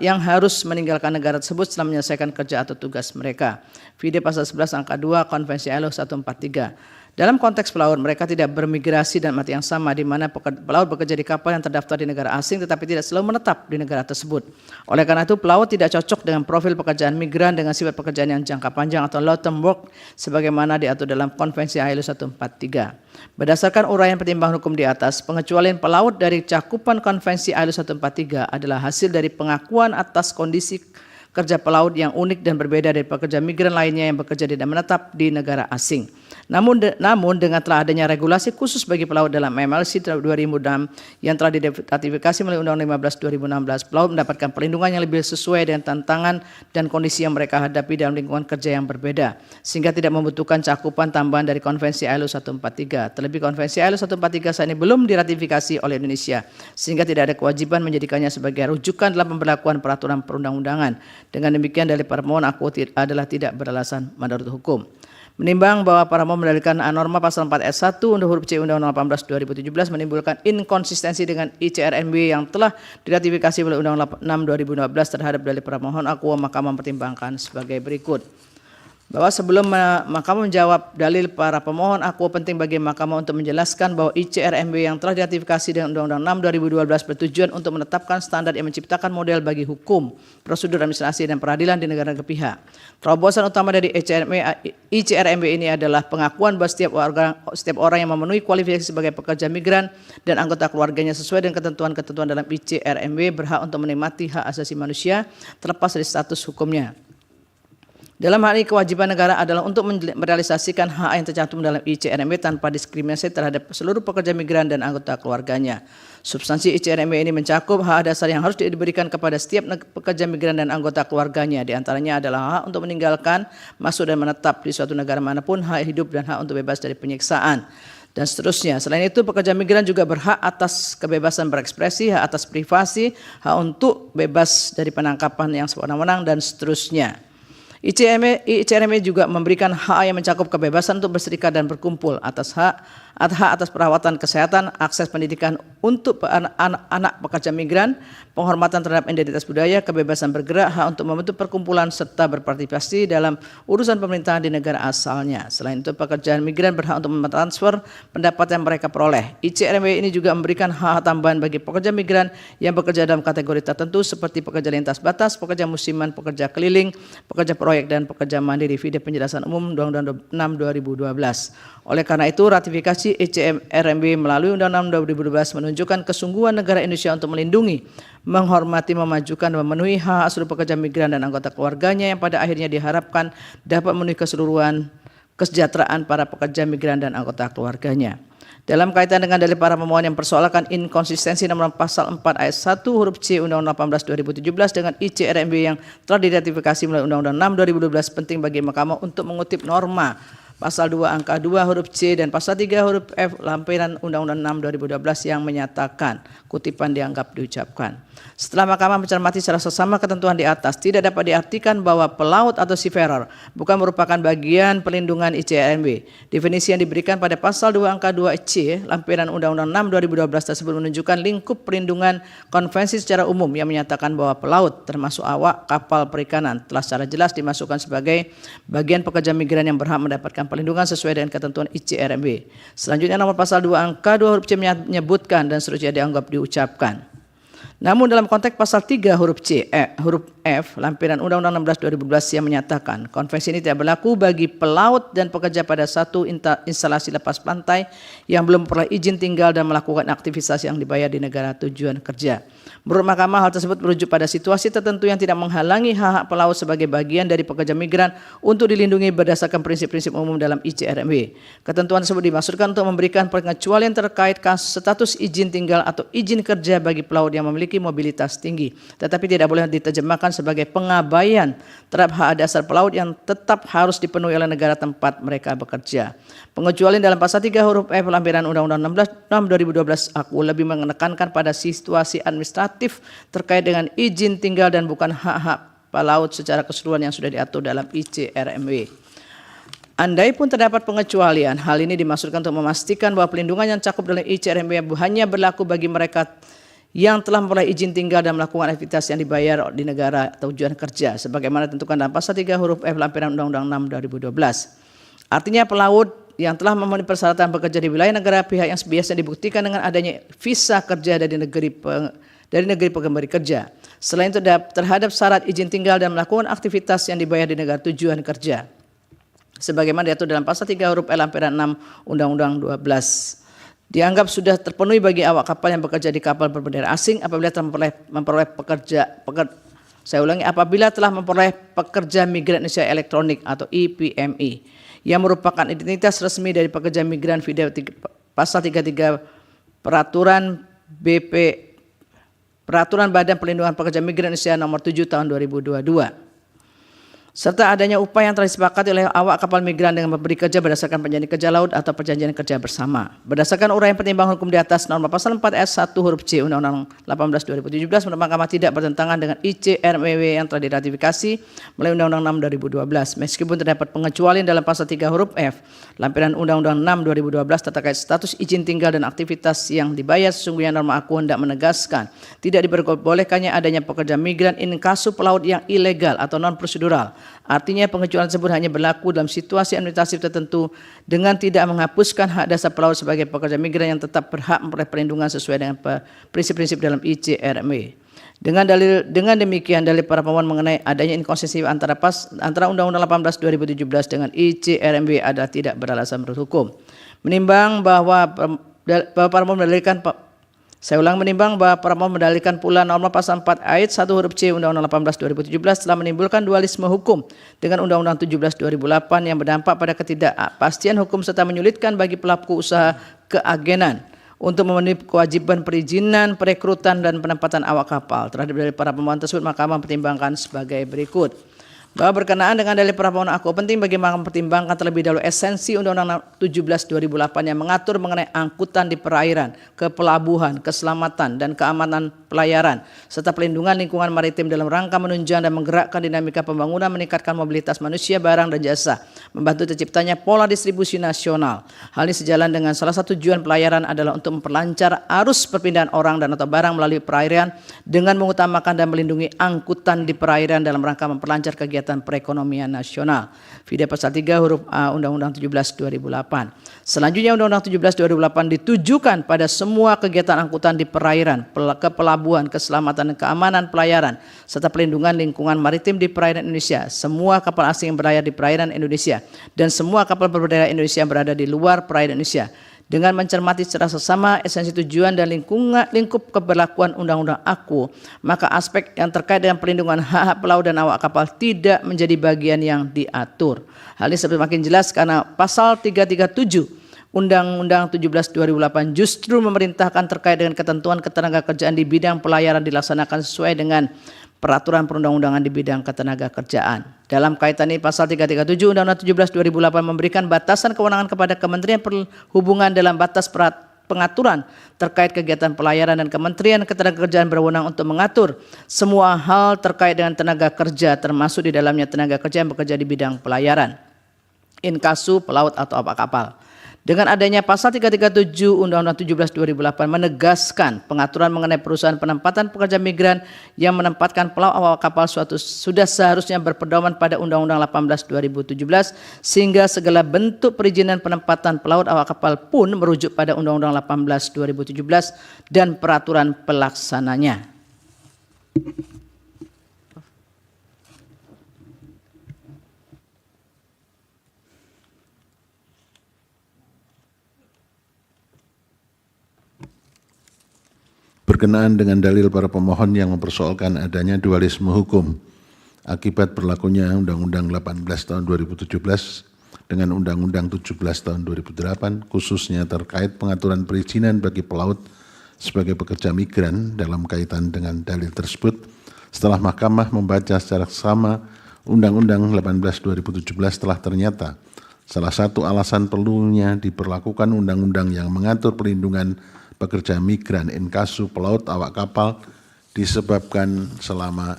yang harus meninggalkan negara tersebut setelah menyelesaikan kerja atau tugas mereka. Vide pasal 11 angka 2 Konvensi ILO 143. Dalam konteks pelaut, mereka tidak bermigrasi dan arti yang sama, di mana pelaut bekerja di kapal yang terdaftar di negara asing tetapi tidak selalu menetap di negara tersebut. Oleh karena itu, pelaut tidak cocok dengan profil pekerjaan migran dengan sifat pekerjaan yang jangka panjang atau long term work sebagaimana diatur dalam Konvensi ILO 143. Berdasarkan uraian pertimbangan hukum di atas, pengecualian pelaut dari cakupan Konvensi ILO 143 adalah hasil dari pengakuan atas kondisi kerja pelaut yang unik dan berbeda dari pekerja migran lainnya yang bekerja tidak menetap di negara asing. Namun dengan telah adanya regulasi khusus bagi pelaut dalam MLC 2006 yang telah diratifikasi melalui Undang-Undang 15 2016, pelaut mendapatkan perlindungan yang lebih sesuai dengan tantangan dan kondisi yang mereka hadapi dalam lingkungan kerja yang berbeda, sehingga tidak membutuhkan cakupan tambahan dari Konvensi ILO 143. Terlebih Konvensi ILO 143 saat ini belum diratifikasi oleh Indonesia, sehingga tidak ada kewajiban menjadikannya sebagai rujukan dalam pemberlakuan peraturan perundang-undangan. Dengan demikian, dalil para pemohon aku adalah tidak beralasan menurut hukum. Menimbang bahwa para pemohon mendalilkan norma pasal 4 ayat 1 untuk huruf C Undang-Undang 18 2017 menimbulkan inkonsistensi dengan ICRMB yang telah diratifikasi oleh Undang-Undang 6 2012 terhadap dalil para pemohon aku, Mahkamah mempertimbangkan sebagai berikut. Bahwa sebelum Mahkamah menjawab dalil para pemohon aku, penting bagi Mahkamah untuk menjelaskan bahwa ICRMB yang telah diratifikasi dengan Undang-Undang 6 2012 bertujuan untuk menetapkan standar yang menciptakan model bagi hukum, prosedur administrasi dan peradilan di negara-negara pihak. Terobosan utama dari ICRMB ini adalah pengakuan bahwa setiap orang yang memenuhi kualifikasi sebagai pekerja migran dan anggota keluarganya sesuai dengan ketentuan-ketentuan dalam ICRMB berhak untuk menikmati hak asasi manusia terlepas dari status hukumnya. Dalam hal ini, kewajiban negara adalah untuk merealisasikan hak yang tercantum dalam ICRMB tanpa diskriminasi terhadap seluruh pekerja migran dan anggota keluarganya. Substansi ICRMB ini mencakup hak dasar yang harus diberikan kepada setiap pekerja migran dan anggota keluarganya. Di antaranya adalah hak untuk meninggalkan, masuk dan menetap di suatu negara manapun, hak hidup dan hak untuk bebas dari penyiksaan, dan seterusnya. Selain itu, pekerja migran juga berhak atas kebebasan berekspresi, hak atas privasi, hak untuk bebas dari penangkapan yang sewenang-wenang, dan seterusnya. ICRMB juga memberikan hak yang mencakup kebebasan untuk berserikat dan berkumpul, hak atas perawatan kesehatan, akses pendidikan untuk anak pekerja migran, penghormatan terhadap identitas budaya, kebebasan bergerak, hak untuk membentuk perkumpulan serta berpartisipasi dalam urusan pemerintahan di negara asalnya. Selain itu, pekerja migran berhak untuk mentransfer pendapatan yang mereka peroleh. ICRMB ini juga memberikan hak tambahan bagi pekerja migran yang bekerja dalam kategori tertentu seperti pekerja lintas batas, pekerja musiman, pekerja keliling, pekerja proyek, dan pekerja mandiri. Vide penjelasan umum Undang-Undang 6 2012. Oleh karena itu, ratifikasi ICRMB melalui Undang-Undang 2012 menunjukkan kesungguhan negara Indonesia untuk melindungi, menghormati, memajukan, dan memenuhi hak seluruh pekerja migran dan anggota keluarganya yang pada akhirnya diharapkan dapat memenuhi keseluruhan kesejahteraan para pekerja migran dan anggota keluarganya. Dalam kaitan dengan dalil para pemohon yang persoalkan inkonsistensi nomor pasal 4 ayat 1 huruf C Undang-Undang 18 2017 dengan ICRMB yang telah diratifikasi melalui Undang-Undang 6 2012, penting bagi Mahkamah untuk mengutip norma Pasal 2 angka 2 huruf C dan pasal 3 huruf F lampiran Undang-Undang 6 2012 yang menyatakan kutipan dianggap diucapkan. Setelah Mahkamah mencermati secara seksama ketentuan di atas, tidak dapat diartikan bahwa pelaut atau seafarer bukan merupakan bagian pelindungan ICRMB. Definisi yang diberikan pada pasal 2 angka 2 C lampiran Undang-Undang 6 2012 tersebut menunjukkan lingkup perlindungan konvensi secara umum yang menyatakan bahwa pelaut termasuk awak kapal perikanan telah secara jelas dimasukkan sebagai bagian pekerja migran yang berhak mendapatkan perlindungan sesuai dengan ketentuan ICRMB. Selanjutnya nomor pasal 2 angka 2 huruf C menyebutkan dan seterusnya dianggap diucapkan. Namun dalam konteks pasal 3 huruf C, huruf F, lampiran Undang-Undang 16 2012 yang menyatakan konvensi ini tidak berlaku bagi pelaut dan pekerja pada satu instalasi lepas pantai yang belum memperoleh izin tinggal dan melakukan aktivitas yang dibayar di negara tujuan kerja. Menurut Mahkamah, hal tersebut merujuk pada situasi tertentu yang tidak menghalangi hak-hak pelaut sebagai bagian dari pekerja migran untuk dilindungi berdasarkan prinsip-prinsip umum dalam ICRMB. Ketentuan tersebut dimaksudkan untuk memberikan pengecualian terkait status izin tinggal atau izin kerja bagi pelaut yang memiliki mobilitas tinggi, tetapi tidak boleh diterjemahkan sebagai pengabaian terhadap hak dasar pelaut yang tetap harus dipenuhi oleh negara tempat mereka bekerja. Pengecualian dalam pasal 3 huruf F lampiran Undang-Undang 6 2012 aku lebih menekankan pada situasi administratif terkait dengan izin tinggal dan bukan hak-hak pelaut secara keseluruhan yang sudah diatur dalam ICRMB. Andai pun terdapat pengecualian, hal ini dimaksudkan untuk memastikan bahwa pelindungan yang cakup dalam ICRMB hanya berlaku bagi mereka yang telah memperoleh izin tinggal dan melakukan aktivitas yang dibayar di negara tujuan kerja sebagaimana ditentukan dalam pasal 3 huruf F lampiran Undang-Undang 6 2012. Artinya pelaut yang telah memenuhi persyaratan bekerja di wilayah negara pihak yang biasa dibuktikan dengan adanya visa kerja dari negeri pengembari kerja. Selain itu terhadap syarat izin tinggal dan melakukan aktivitas yang dibayar di negara tujuan kerja sebagaimana diatur dalam pasal 3 huruf L lampiran 6 Undang-Undang 12. Dianggap sudah terpenuhi bagi awak kapal yang bekerja di kapal berbendera asing apabila telah memperoleh apabila telah memperoleh pekerja migran Indonesia elektronik atau IPMI yang merupakan identitas resmi dari pekerja migran video pasal 33 Peraturan Badan Perlindungan Pekerja Migran Indonesia nomor 7 tahun 2022. Serta adanya upaya yang telah disepakati oleh awak kapal migran dengan memberi kerja berdasarkan perjanjian kerja laut atau perjanjian kerja bersama. Berdasarkan uraian pertimbangan hukum di atas, norma pasal 4 ayat 1 huruf C Undang-Undang 18 2017 menurut Mahkamah tidak bertentangan dengan ICRMB yang telah diratifikasi melalui Undang-Undang 6 2012. Meskipun terdapat pengecualian dalam pasal 3 huruf F lampiran Undang-Undang 6 2012 terkait status izin tinggal dan aktivitas yang dibayar, sesungguhnya norma aku hendak menegaskan tidak diperbolehkannya adanya pekerja migran inkasu pelaut yang ilegal atau non prosedural. Artinya pengecualian tersebut hanya berlaku dalam situasi administratif tertentu dengan tidak menghapuskan hak dasar pelaut sebagai pekerja migran yang tetap berhak memperoleh perlindungan sesuai dengan prinsip-prinsip dalam ICRMB. Dengan demikian dalil para pemohon mengenai adanya inkonsistensi antara Undang-Undang 18 2017 dengan ICRMB adalah tidak beralasan menurut hukum. Menimbang bahwa para pemohon mendalilkan menimbang bahwa para pemohon mendalilkan pula norma pasal 4 ayat 1 huruf C Undang-Undang 18 2017 telah menimbulkan dualisme hukum dengan Undang-Undang 17 2008 yang berdampak pada ketidakpastian hukum serta menyulitkan bagi pelaku usaha keagenan untuk memenuhi kewajiban perizinan, perekrutan dan penempatan awak kapal. Terhadap dari para pemohon tersebut, Mahkamah mempertimbangkan sebagai berikut. Bahwa berkenaan dengan dalil para pemohon aku penting bagi Mahkamah mempertimbangkan terlebih dahulu esensi Undang-Undang 17 2008 yang mengatur mengenai angkutan di perairan, kepelabuhan, keselamatan dan keamanan pelayaran serta pelindungan lingkungan maritim dalam rangka menunjang dan menggerakkan dinamika pembangunan, meningkatkan mobilitas manusia, barang dan jasa, membantu terciptanya pola distribusi nasional. Hal ini sejalan dengan salah satu tujuan pelayaran adalah untuk memperlancar arus perpindahan orang dan atau barang melalui perairan dengan mengutamakan dan melindungi angkutan di perairan dalam rangka memperlancar kegiatan perekonomian nasional. Video pasal 3 huruf A Undang-Undang 17 2008. Selanjutnya Undang-Undang 17 2008 ditujukan pada semua kegiatan angkutan di perairan, kepelabuhan, keselamatan dan keamanan pelayaran serta pelindungan lingkungan maritim di perairan Indonesia, semua kapal asing yang berlayar di perairan Indonesia dan semua kapal berbendera Indonesia yang berada di luar perairan Indonesia. Dengan mencermati secara seksama esensi tujuan dan lingkup keberlakuan Undang-Undang aku, maka aspek yang terkait dengan perlindungan hak-hak pelaut dan awak kapal tidak menjadi bagian yang diatur. Hal ini semakin jelas karena pasal 337 Undang-Undang 17 2008 justru memerintahkan terkait dengan ketentuan ketenaga kerjaan di bidang pelayaran dilaksanakan sesuai dengan peraturan perundang-undangan di bidang ketenagakerjaan. Dalam kaitan ini pasal 337 Undang-Undang 17/2008 memberikan batasan kewenangan kepada Kementerian Perhubungan dalam batas pengaturan terkait kegiatan pelayaran, dan Kementerian Ketenagakerjaan berwenang untuk mengatur semua hal terkait dengan tenaga kerja, termasuk di dalamnya tenaga kerja yang bekerja di bidang pelayaran, inkasu, pelaut atau awak kapal. Dengan adanya pasal 337 Undang-Undang 17/2008 menegaskan pengaturan mengenai perusahaan penempatan pekerja migran yang menempatkan pelaut awak kapal sudah seharusnya berpedoman pada Undang-Undang 18/2017, sehingga segala bentuk perizinan penempatan pelaut awak kapal pun merujuk pada Undang-Undang 18/2017 dan peraturan pelaksananya. Berkenaan dengan dalil para pemohon yang mempersoalkan adanya dualisme hukum akibat berlakunya Undang-Undang 18 tahun 2017 dengan Undang-Undang 17 tahun 2008, khususnya terkait pengaturan perizinan bagi pelaut sebagai pekerja migran dalam kaitan dengan dalil tersebut, setelah Mahkamah membaca secara sama Undang-Undang 18 2017 telah ternyata salah satu alasan perlunya diberlakukan undang-undang yang mengatur perlindungan pekerja migran inkasu pelaut awak kapal disebabkan selama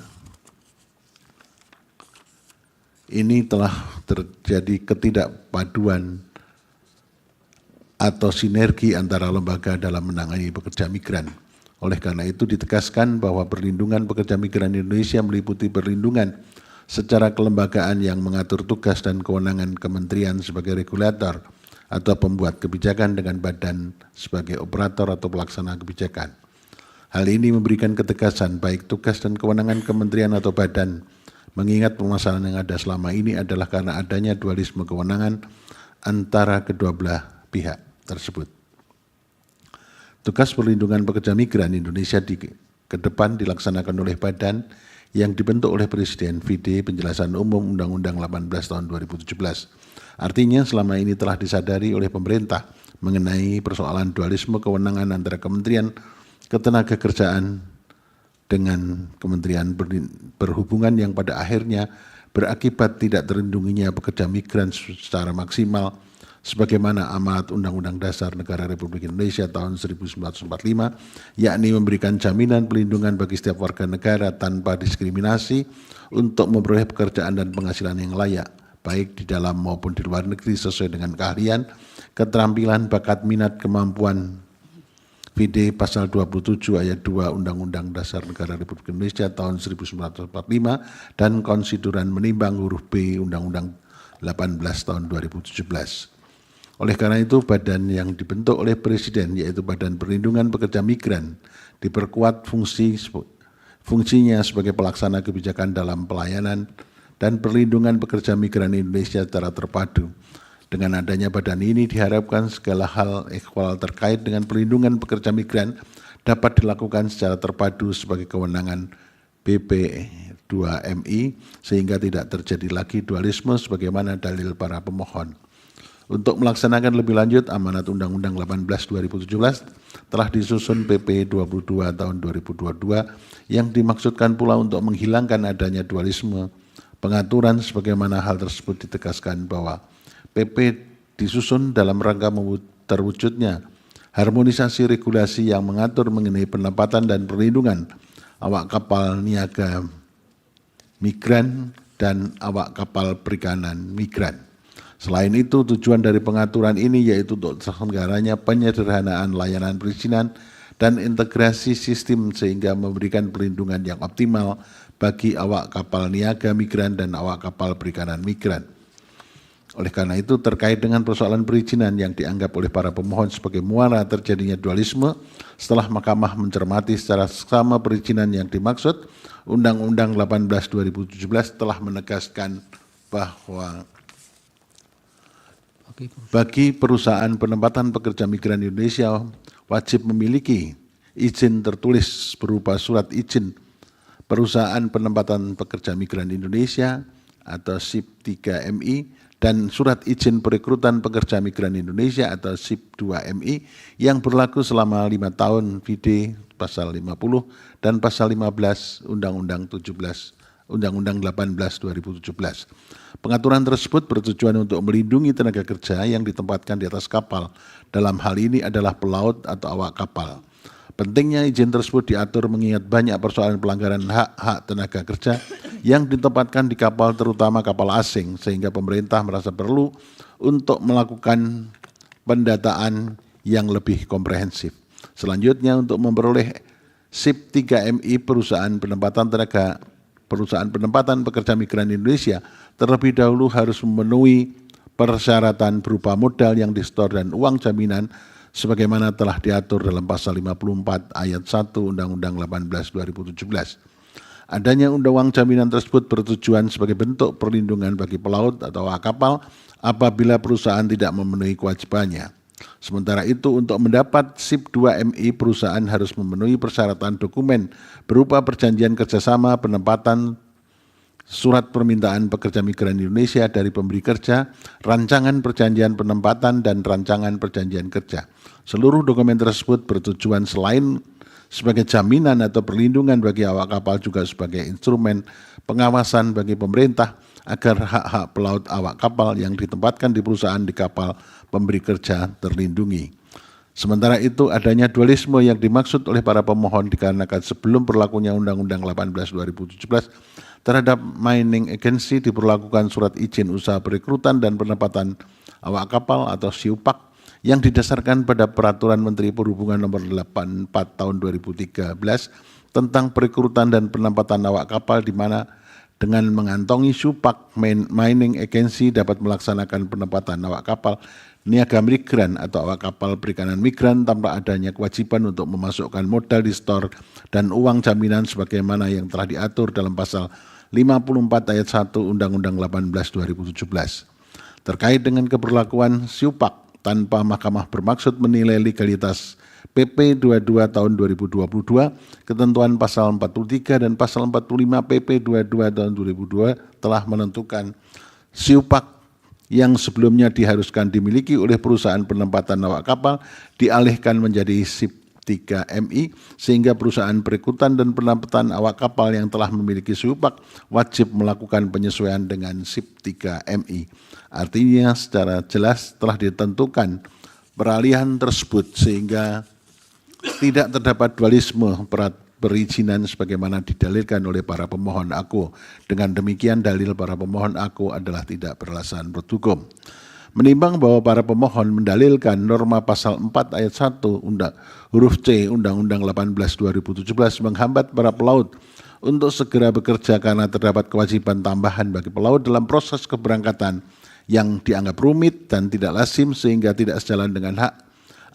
ini telah terjadi ketidakpaduan atau sinergi antara lembaga dalam menangani pekerja migran. Oleh karena itu ditegaskan bahwa perlindungan pekerja migran Indonesia meliputi perlindungan secara kelembagaan yang mengatur tugas dan kewenangan kementerian sebagai regulator atau pembuat kebijakan dengan badan sebagai operator atau pelaksana kebijakan. Hal ini memberikan ketegasan baik tugas dan kewenangan kementerian atau badan, mengingat permasalahan yang ada selama ini adalah karena adanya dualisme kewenangan antara kedua belah pihak tersebut. Tugas perlindungan pekerja migran Indonesia ke depan dilaksanakan oleh badan yang dibentuk oleh Presiden VD Penjelasan Umum Undang-Undang 18 tahun 2017. Artinya selama ini telah disadari oleh pemerintah mengenai persoalan dualisme kewenangan antara Kementerian Ketenagakerjaan dengan Kementerian Perhubungan yang pada akhirnya berakibat tidak terlindunginya pekerja migran secara maksimal sebagaimana amanat Undang-Undang Dasar Negara Republik Indonesia tahun 1945, yakni memberikan jaminan pelindungan bagi setiap warga negara tanpa diskriminasi untuk memperoleh pekerjaan dan penghasilan yang layak, baik di dalam maupun di luar negeri sesuai dengan keahlian, keterampilan, bakat, minat, kemampuan. VD Pasal 27 Ayat 2 Undang-Undang Dasar Negara Republik Indonesia tahun 1945 dan konsideran menimbang huruf B Undang-Undang 18 tahun 2017. Oleh karena itu, badan yang dibentuk oleh Presiden, yaitu Badan Perlindungan Pekerja Migran, diperkuat fungsinya sebagai pelaksana kebijakan dalam pelayanan dan perlindungan pekerja migran Indonesia secara terpadu. Dengan adanya badan ini diharapkan segala hal ehwal terkait dengan perlindungan pekerja migran dapat dilakukan secara terpadu sebagai kewenangan BP2MI sehingga tidak terjadi lagi dualisme sebagaimana dalil para pemohon. Untuk melaksanakan lebih lanjut amanat Undang-Undang 18 2017 telah disusun PP 22 tahun 2022 yang dimaksudkan pula untuk menghilangkan adanya dualisme pengaturan sebagaimana hal tersebut ditegaskan bahwa PP disusun dalam rangka terwujudnya harmonisasi regulasi yang mengatur mengenai penempatan dan perlindungan awak kapal niaga migran dan awak kapal perikanan migran. Selain itu, tujuan dari pengaturan ini yaitu untuk terselenggaranya penyederhanaan layanan perizinan dan integrasi sistem sehingga memberikan perlindungan yang optimal bagi awak kapal niaga migran dan awak kapal perikanan migran. Oleh karena itu, terkait dengan persoalan perizinan yang dianggap oleh para pemohon sebagai muara terjadinya dualisme, setelah Mahkamah mencermati secara seksama perizinan yang dimaksud, Undang-Undang 18 2017 telah menegaskan bahwa bagi perusahaan penempatan pekerja migran Indonesia wajib memiliki izin tertulis berupa surat izin perusahaan penempatan pekerja migran Indonesia atau SIP 3MI dan Surat Izin Perekrutan Pekerja Migran Indonesia atau SIP 2MI yang berlaku selama 5 tahun VD pasal 50 dan pasal 15 Undang-Undang 18 2017. Pengaturan tersebut bertujuan untuk melindungi tenaga kerja yang ditempatkan di atas kapal. Dalam hal ini adalah pelaut atau awak kapal. Pentingnya izin tersebut diatur mengingat banyak persoalan pelanggaran hak-hak tenaga kerja yang ditempatkan di kapal, terutama kapal asing, sehingga pemerintah merasa perlu untuk melakukan pendataan yang lebih komprehensif. Selanjutnya, untuk memperoleh SIP 3MI perusahaan penempatan pekerja migran Indonesia terlebih dahulu harus memenuhi persyaratan berupa modal yang disetor dan uang jaminan sebagaimana telah diatur dalam pasal 54 ayat 1 Undang-Undang 18 2017. Adanya uang jaminan tersebut bertujuan sebagai bentuk perlindungan bagi pelaut atau awak kapal apabila perusahaan tidak memenuhi kewajibannya. Sementara itu, untuk mendapat SIP 2MI, perusahaan harus memenuhi persyaratan dokumen berupa perjanjian kerjasama penempatan, surat permintaan pekerja migran Indonesia dari pemberi kerja, rancangan perjanjian penempatan, dan rancangan perjanjian kerja. Seluruh dokumen tersebut bertujuan selain sebagai jaminan atau perlindungan bagi awak kapal juga sebagai instrumen pengawasan bagi pemerintah agar hak-hak pelaut awak kapal yang ditempatkan di perusahaan di kapal pemberi kerja terlindungi. Sementara itu, adanya dualisme yang dimaksud oleh para pemohon dikarenakan sebelum berlakunya Undang-Undang 18 2017 terhadap mining agency diberlakukan surat izin usaha perekrutan dan penempatan awak kapal atau SIUPAK yang didasarkan pada Peraturan Menteri Perhubungan Nomor 84 Tahun 2013 tentang perekrutan dan penempatan awak kapal, di mana dengan mengantongi SIUPAK, mining agency dapat melaksanakan penempatan awak kapal niaga migran atau awak kapal perikanan migran tanpa adanya kewajiban untuk memasukkan modal di store dan uang jaminan sebagaimana yang telah diatur dalam pasal 54 ayat 1 Undang-Undang 18 2017. Terkait dengan keberlakuan SIUPAK tanpa mahkamah bermaksud menilai legalitas PP 22 tahun 2022, ketentuan pasal 43 dan pasal 45 PP 22 tahun 2002 telah menentukan SIUPAK yang sebelumnya diharuskan dimiliki oleh perusahaan penempatan awak kapal dialihkan menjadi SIP 3MI, sehingga perusahaan perekrutan dan penempatan awak kapal yang telah memiliki SIUPAK wajib melakukan penyesuaian dengan SIP 3MI. Artinya secara jelas telah ditentukan peralihan tersebut sehingga tidak terdapat dualisme perizinan sebagaimana didalilkan oleh para pemohon aku. Dengan demikian, dalil para pemohon aku adalah tidak beralasan menurut hukum. Menimbang bahwa para pemohon mendalilkan norma pasal 4 ayat 1 huruf C Undang-Undang 18 2017 menghambat para pelaut untuk segera bekerja karena terdapat kewajiban tambahan bagi pelaut dalam proses keberangkatan yang dianggap rumit dan tidak lazim sehingga tidak sejalan dengan hak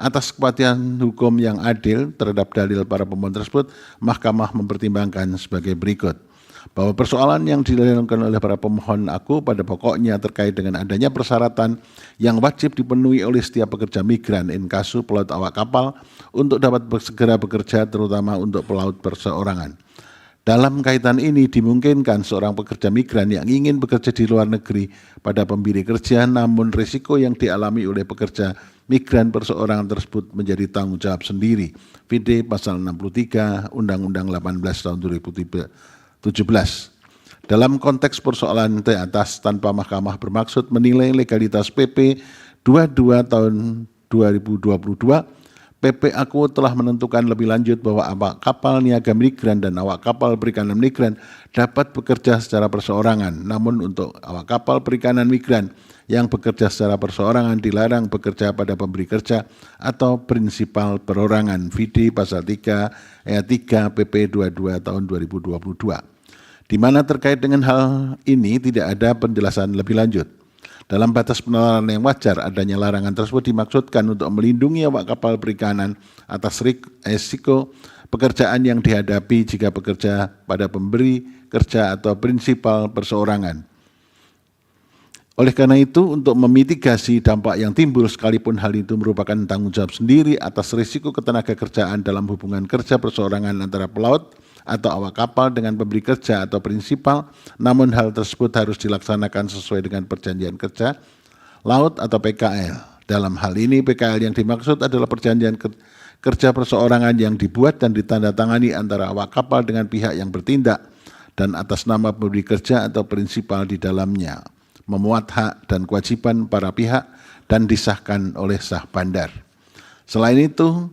atas kepastian hukum yang adil terhadap dalil para pemohon tersebut, Mahkamah mempertimbangkan sebagai berikut. Bahwa persoalan yang didalilkan oleh para pemohon aku pada pokoknya terkait dengan adanya persyaratan yang wajib dipenuhi oleh setiap pekerja migran inkasu pelaut awak kapal untuk dapat segera bekerja, terutama untuk pelaut perseorangan. Dalam kaitan ini dimungkinkan seorang pekerja migran yang ingin bekerja di luar negeri pada pemberi kerja, namun risiko yang dialami oleh pekerja migran perseorangan tersebut menjadi tanggung jawab sendiri. VD pasal 63 Undang-Undang 18 tahun 2017. Dalam konteks persoalan di atas, tanpa mahkamah bermaksud menilai legalitas PP 22 tahun 2022, PP aku telah menentukan lebih lanjut bahwa awak kapal niaga migran dan awak kapal perikanan migran dapat bekerja secara perseorangan. Namun untuk awak kapal perikanan migran yang bekerja secara perseorangan dilarang bekerja pada pemberi kerja atau prinsipal perorangan. VD pasal 3 ayat 3 PP 22 tahun 2022. Di mana terkait dengan hal ini tidak ada penjelasan lebih lanjut. Dalam batas penalaran yang wajar, adanya larangan tersebut dimaksudkan untuk melindungi awak kapal perikanan atas risiko pekerjaan yang dihadapi jika bekerja pada pemberi kerja atau prinsipal perseorangan. Oleh karena itu, untuk memitigasi dampak yang timbul sekalipun hal itu merupakan tanggung jawab sendiri atas risiko ketenaga kerjaan dalam hubungan kerja perseorangan antara pelaut atau awak kapal dengan pemberi kerja atau prinsipal, namun hal tersebut harus dilaksanakan sesuai dengan perjanjian kerja laut atau PKL. Dalam hal ini PKL yang dimaksud adalah perjanjian kerja perseorangan yang dibuat dan ditandatangani antara awak kapal dengan pihak yang bertindak dan atas nama pemberi kerja atau prinsipal di dalamnya, memuat hak dan kewajiban para pihak dan disahkan oleh sah bandar. Selain itu,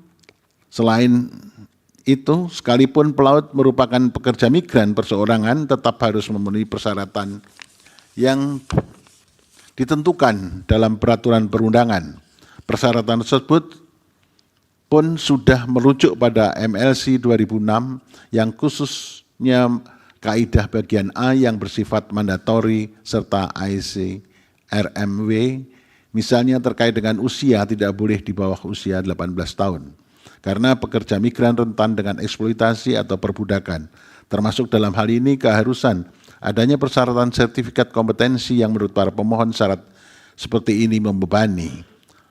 sekalipun pelaut merupakan pekerja migran perseorangan, tetap harus memenuhi persyaratan yang ditentukan dalam peraturan perundangan. Persyaratan tersebut pun sudah merujuk pada MLC 2006 yang khususnya kaidah bagian A yang bersifat mandatori serta IC RMW, misalnya terkait dengan usia tidak boleh di bawah usia 18 tahun. Karena pekerja migran rentan dengan eksploitasi atau perbudakan, termasuk dalam hal ini keharusan adanya persyaratan sertifikat kompetensi yang menurut para pemohon syarat seperti ini membebani.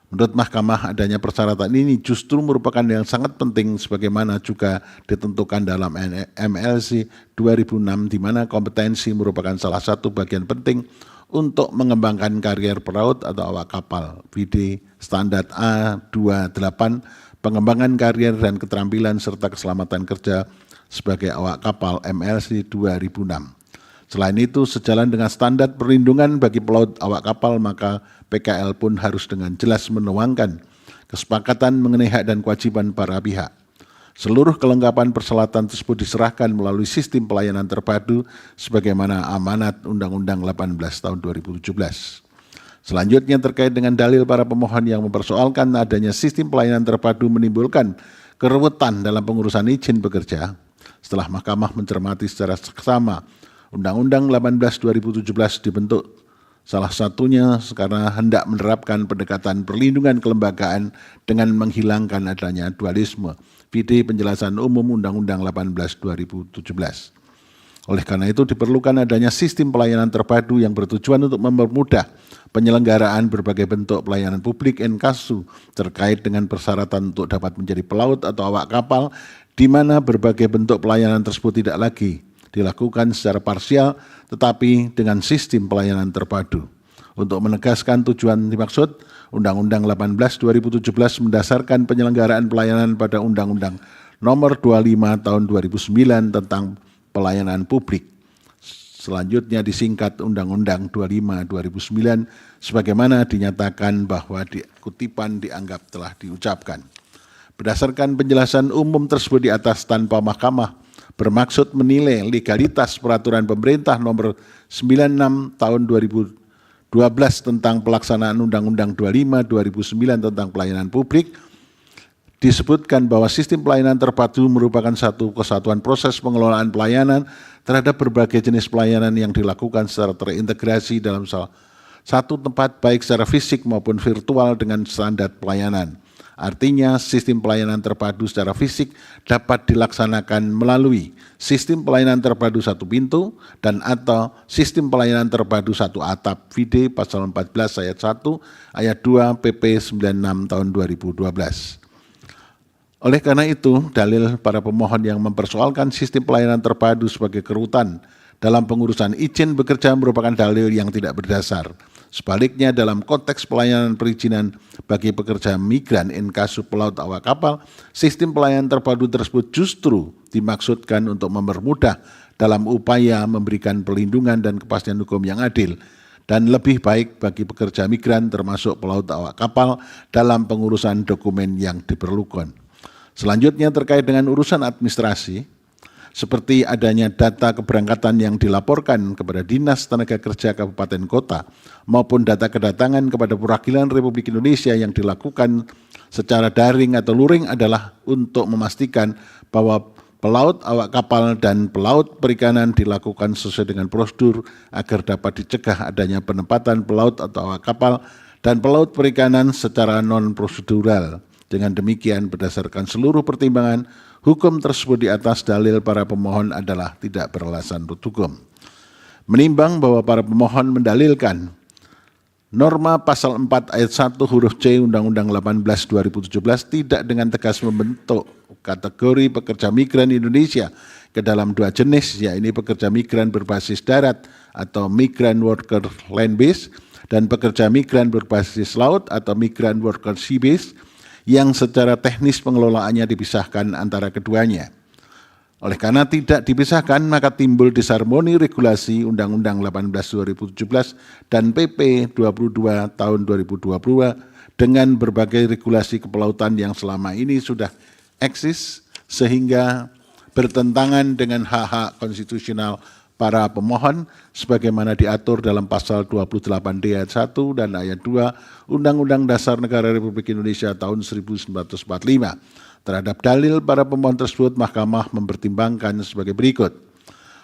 Menurut Mahkamah, adanya persyaratan ini justru merupakan yang sangat penting sebagaimana juga ditentukan dalam MLC 2006 di mana kompetensi merupakan salah satu bagian penting untuk mengembangkan karier pelaut atau awak kapal. VD Standar A28, pengembangan karier dan keterampilan serta keselamatan kerja sebagai awak kapal MLC 2006. Selain itu, sejalan dengan standar perlindungan bagi pelaut awak kapal, maka PKL pun harus dengan jelas menuangkan kesepakatan mengenai hak dan kewajiban para pihak. Seluruh kelengkapan persyaratan tersebut diserahkan melalui sistem pelayanan terpadu sebagaimana amanat Undang-Undang 18 tahun 2017. Selanjutnya terkait dengan dalil para pemohon yang mempersoalkan adanya sistem pelayanan terpadu menimbulkan keruwetan dalam pengurusan izin bekerja. Setelah Mahkamah mencermati secara seksama Undang-Undang 18 2017 dibentuk salah satunya karena hendak menerapkan pendekatan perlindungan kelembagaan dengan menghilangkan adanya dualisme. VD Penjelasan Umum Undang-Undang 18 2017. Oleh karena itu diperlukan adanya sistem pelayanan terpadu yang bertujuan untuk mempermudah penyelenggaraan berbagai bentuk pelayanan publik Enkasu terkait dengan persyaratan untuk dapat menjadi pelaut atau awak kapal, di mana berbagai bentuk pelayanan tersebut tidak lagi dilakukan secara parsial tetapi dengan sistem pelayanan terpadu. Untuk menegaskan tujuan dimaksud, Undang-Undang 18 2017 mendasarkan penyelenggaraan pelayanan pada Undang-Undang Nomor 25 Tahun 2009 tentang Pelayanan Publik. Selanjutnya disingkat Undang-Undang 25 2009 sebagaimana dinyatakan bahwa kutipan dianggap telah diucapkan. Berdasarkan penjelasan umum tersebut di atas tanpa Mahkamah bermaksud menilai legalitas peraturan pemerintah nomor 96 tahun 2012 tentang pelaksanaan Undang-Undang 25 2009 tentang pelayanan publik. Disebutkan bahwa sistem pelayanan terpadu merupakan satu kesatuan proses pengelolaan pelayanan terhadap berbagai jenis pelayanan yang dilakukan secara terintegrasi dalam satu tempat baik secara fisik maupun virtual dengan standar pelayanan. Artinya sistem pelayanan terpadu secara fisik dapat dilaksanakan melalui sistem pelayanan terpadu satu pintu dan atau sistem pelayanan terpadu satu atap. VD Pasal 14 Ayat 1 Ayat 2 PP 96 tahun 2012. Oleh karena itu, dalil para pemohon yang mempersoalkan sistem pelayanan terpadu sebagai kerutan dalam pengurusan izin bekerja merupakan dalil yang tidak berdasar. Sebaliknya dalam konteks pelayanan perizinan bagi pekerja migran Enkasu pelaut awak kapal, sistem pelayanan terpadu tersebut justru dimaksudkan untuk mempermudah dalam upaya memberikan perlindungan dan kepastian hukum yang adil dan lebih baik bagi pekerja migran termasuk pelaut awak kapal dalam pengurusan dokumen yang diperlukan. Selanjutnya terkait dengan urusan administrasi, seperti adanya data keberangkatan yang dilaporkan kepada Dinas Tenaga Kerja Kabupaten Kota maupun data kedatangan kepada perwakilan Republik Indonesia yang dilakukan secara daring atau luring adalah untuk memastikan bahwa pelaut awak kapal dan pelaut perikanan dilakukan sesuai dengan prosedur agar dapat dicegah adanya penempatan pelaut atau awak kapal dan pelaut perikanan secara non-prosedural. Dengan demikian berdasarkan seluruh pertimbangan hukum tersebut di atas, dalil para pemohon adalah tidak beralasan menurut hukum. Menimbang bahwa para pemohon mendalilkan norma pasal 4 ayat 1 huruf C Undang-Undang 18 2017 tidak dengan tegas membentuk kategori pekerja migran Indonesia ke dalam dua jenis, yaitu pekerja migran berbasis darat atau migrant worker land base dan pekerja migran berbasis laut atau migrant worker sea base yang secara teknis pengelolaannya dipisahkan antara keduanya. Oleh karena tidak dipisahkan, maka timbul disharmoni regulasi Undang-Undang 18/2017 dan PP 22 tahun 2022 dengan berbagai regulasi kepelautan yang selama ini sudah eksis sehingga bertentangan dengan hak-hak konstitusional para pemohon sebagaimana diatur dalam pasal 28D ayat 1 dan ayat 2 Undang-Undang Dasar Negara Republik Indonesia tahun 1945. Terhadap dalil para pemohon tersebut, Mahkamah mempertimbangkan sebagai berikut.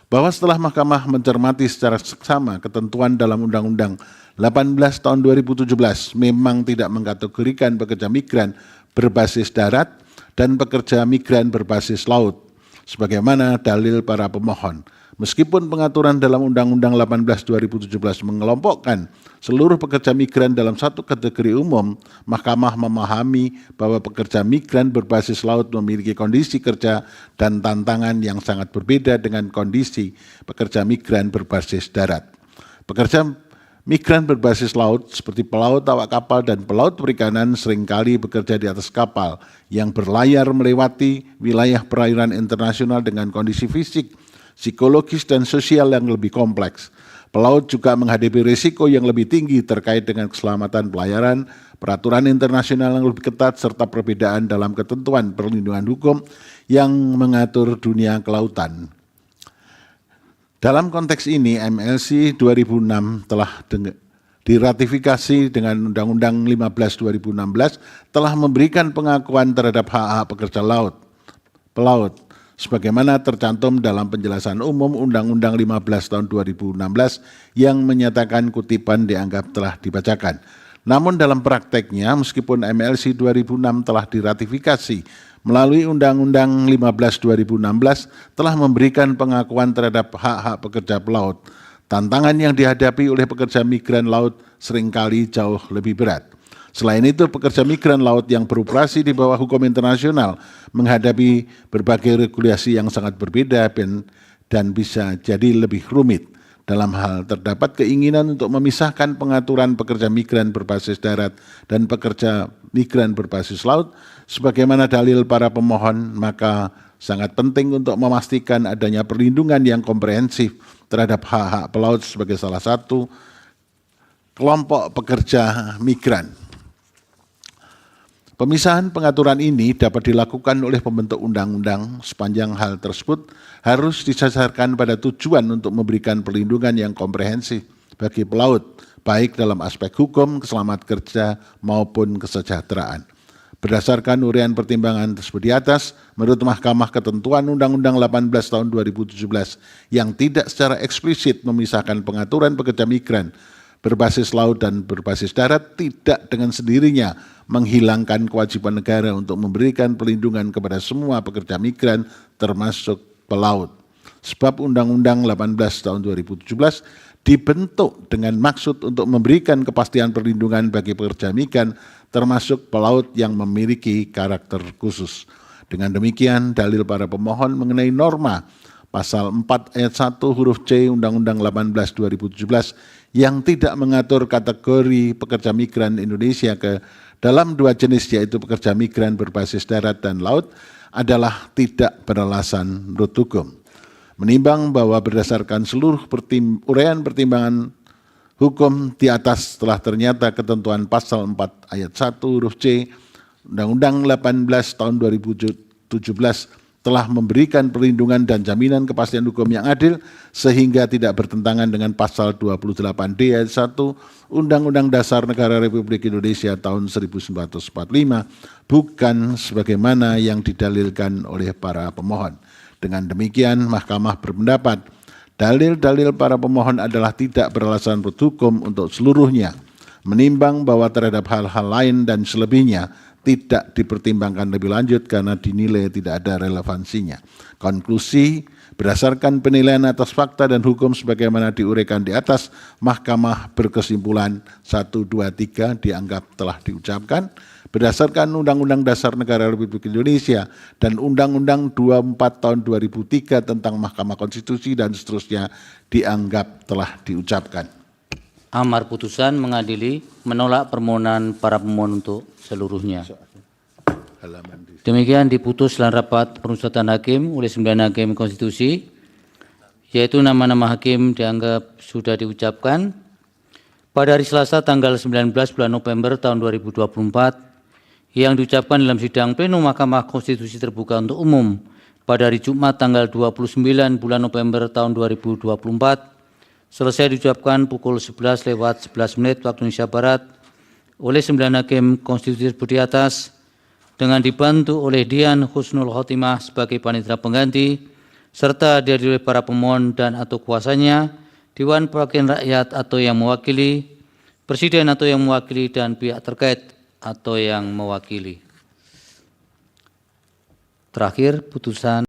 Bahwa setelah Mahkamah mencermati secara seksama ketentuan dalam Undang-Undang 18 tahun 2017 memang tidak mengkategorikan pekerja migran berbasis darat dan pekerja migran berbasis laut, sebagaimana dalil para pemohon. Meskipun pengaturan dalam Undang-Undang 18 2017 mengelompokkan seluruh pekerja migran dalam satu kategori umum, Mahkamah memahami bahwa pekerja migran berbasis laut memiliki kondisi kerja dan tantangan yang sangat berbeda dengan kondisi pekerja migran berbasis darat. Pekerja migran berbasis laut seperti pelaut awak kapal dan pelaut perikanan seringkali bekerja di atas kapal yang berlayar melewati wilayah perairan internasional dengan kondisi fisik, psikologis dan sosial yang lebih kompleks. Pelaut juga menghadapi risiko yang lebih tinggi terkait dengan keselamatan pelayaran, peraturan internasional yang lebih ketat, serta perbedaan dalam ketentuan perlindungan hukum yang mengatur dunia kelautan. Dalam konteks ini, MLC 2006 telah diratifikasi dengan Undang-Undang 15 2016 telah memberikan pengakuan terhadap hak-hak pekerja pelaut, sebagaimana tercantum dalam penjelasan umum Undang-Undang 15 tahun 2016 yang menyatakan kutipan dianggap telah dibacakan. Namun dalam prakteknya, meskipun MLC 2006 telah diratifikasi melalui Undang-Undang 15 2016 telah memberikan pengakuan terhadap hak-hak pekerja pelaut, tantangan yang dihadapi oleh pekerja migran laut seringkali jauh lebih berat. Selain itu, pekerja migran laut yang beroperasi di bawah hukum internasional menghadapi berbagai regulasi yang sangat berbeda dan bisa jadi lebih rumit. Dalam hal terdapat keinginan untuk memisahkan pengaturan pekerja migran berbasis darat dan pekerja migran berbasis laut, sebagaimana dalil para pemohon, maka sangat penting untuk memastikan adanya perlindungan yang komprehensif terhadap hak-hak pelaut sebagai salah satu kelompok pekerja migran. Pemisahan pengaturan ini dapat dilakukan oleh pembentuk undang-undang sepanjang hal tersebut harus disasarkan pada tujuan untuk memberikan perlindungan yang komprehensif bagi pelaut, baik dalam aspek hukum, keselamatan kerja, maupun kesejahteraan. Berdasarkan uraian pertimbangan tersebut di atas, menurut Mahkamah ketentuan Undang-Undang 18 tahun 2017 yang tidak secara eksplisit memisahkan pengaturan pekerja migran berbasis laut dan berbasis darat tidak dengan sendirinya menghilangkan kewajiban negara untuk memberikan perlindungan kepada semua pekerja migran termasuk pelaut. Sebab Undang-Undang 18 tahun 2017 dibentuk dengan maksud untuk memberikan kepastian perlindungan bagi pekerja migran termasuk pelaut yang memiliki karakter khusus. Dengan demikian, dalil para pemohon mengenai norma Pasal 4 ayat 1 huruf C Undang-Undang 18 2017 yang tidak mengatur kategori pekerja migran Indonesia ke dalam dua jenis, yaitu pekerja migran berbasis darat dan laut, adalah tidak beralasan menurut hukum. Menimbang bahwa berdasarkan seluruh uraian pertimbangan hukum di atas telah ternyata ketentuan pasal 4 ayat 1 huruf C Undang-Undang 18 tahun 2017 telah memberikan perlindungan dan jaminan kepastian hukum yang adil sehingga tidak bertentangan dengan pasal 28D ayat 1 Undang-Undang Dasar Negara Republik Indonesia tahun 1945 bukan sebagaimana yang didalilkan oleh para pemohon. Dengan demikian, Mahkamah berpendapat dalil-dalil para pemohon adalah tidak beralasan menurut hukum untuk seluruhnya, menimbang bahwa terhadap hal-hal lain dan selebihnya tidak dipertimbangkan lebih lanjut karena dinilai tidak ada relevansinya. Konklusi, Berdasarkan penilaian atas fakta dan hukum sebagaimana diuraikan di atas, Mahkamah berkesimpulan 1, 2, 3 dianggap telah diucapkan. Berdasarkan Undang-Undang Dasar Negara Republik Indonesia dan Undang-Undang 24 tahun 2003 tentang Mahkamah Konstitusi dan seterusnya dianggap telah diucapkan. Amar putusan mengadili menolak permohonan para pemohon untuk seluruhnya. Demikian diputus dalam rapat permusyawaratan hakim oleh 9 hakim konstitusi, yaitu nama-nama hakim dianggap sudah diucapkan. Pada hari Selasa tanggal 19 bulan November tahun 2024, yang diucapkan dalam sidang pleno Mahkamah Konstitusi terbuka untuk umum pada hari Jumat tanggal 29 bulan November tahun 2024, selesai diucapkan pukul 11:11 waktu Indonesia Barat oleh 9 hakim konstitusi tersebut di atas, dengan dibantu oleh Dian Husnul Khotimah sebagai panitia pengganti, serta dihadiri oleh para pemohon dan atau kuasanya, Dewan Perwakilan Rakyat atau yang mewakili, Presiden atau yang mewakili, dan pihak terkait atau yang mewakili. Terakhir, putusan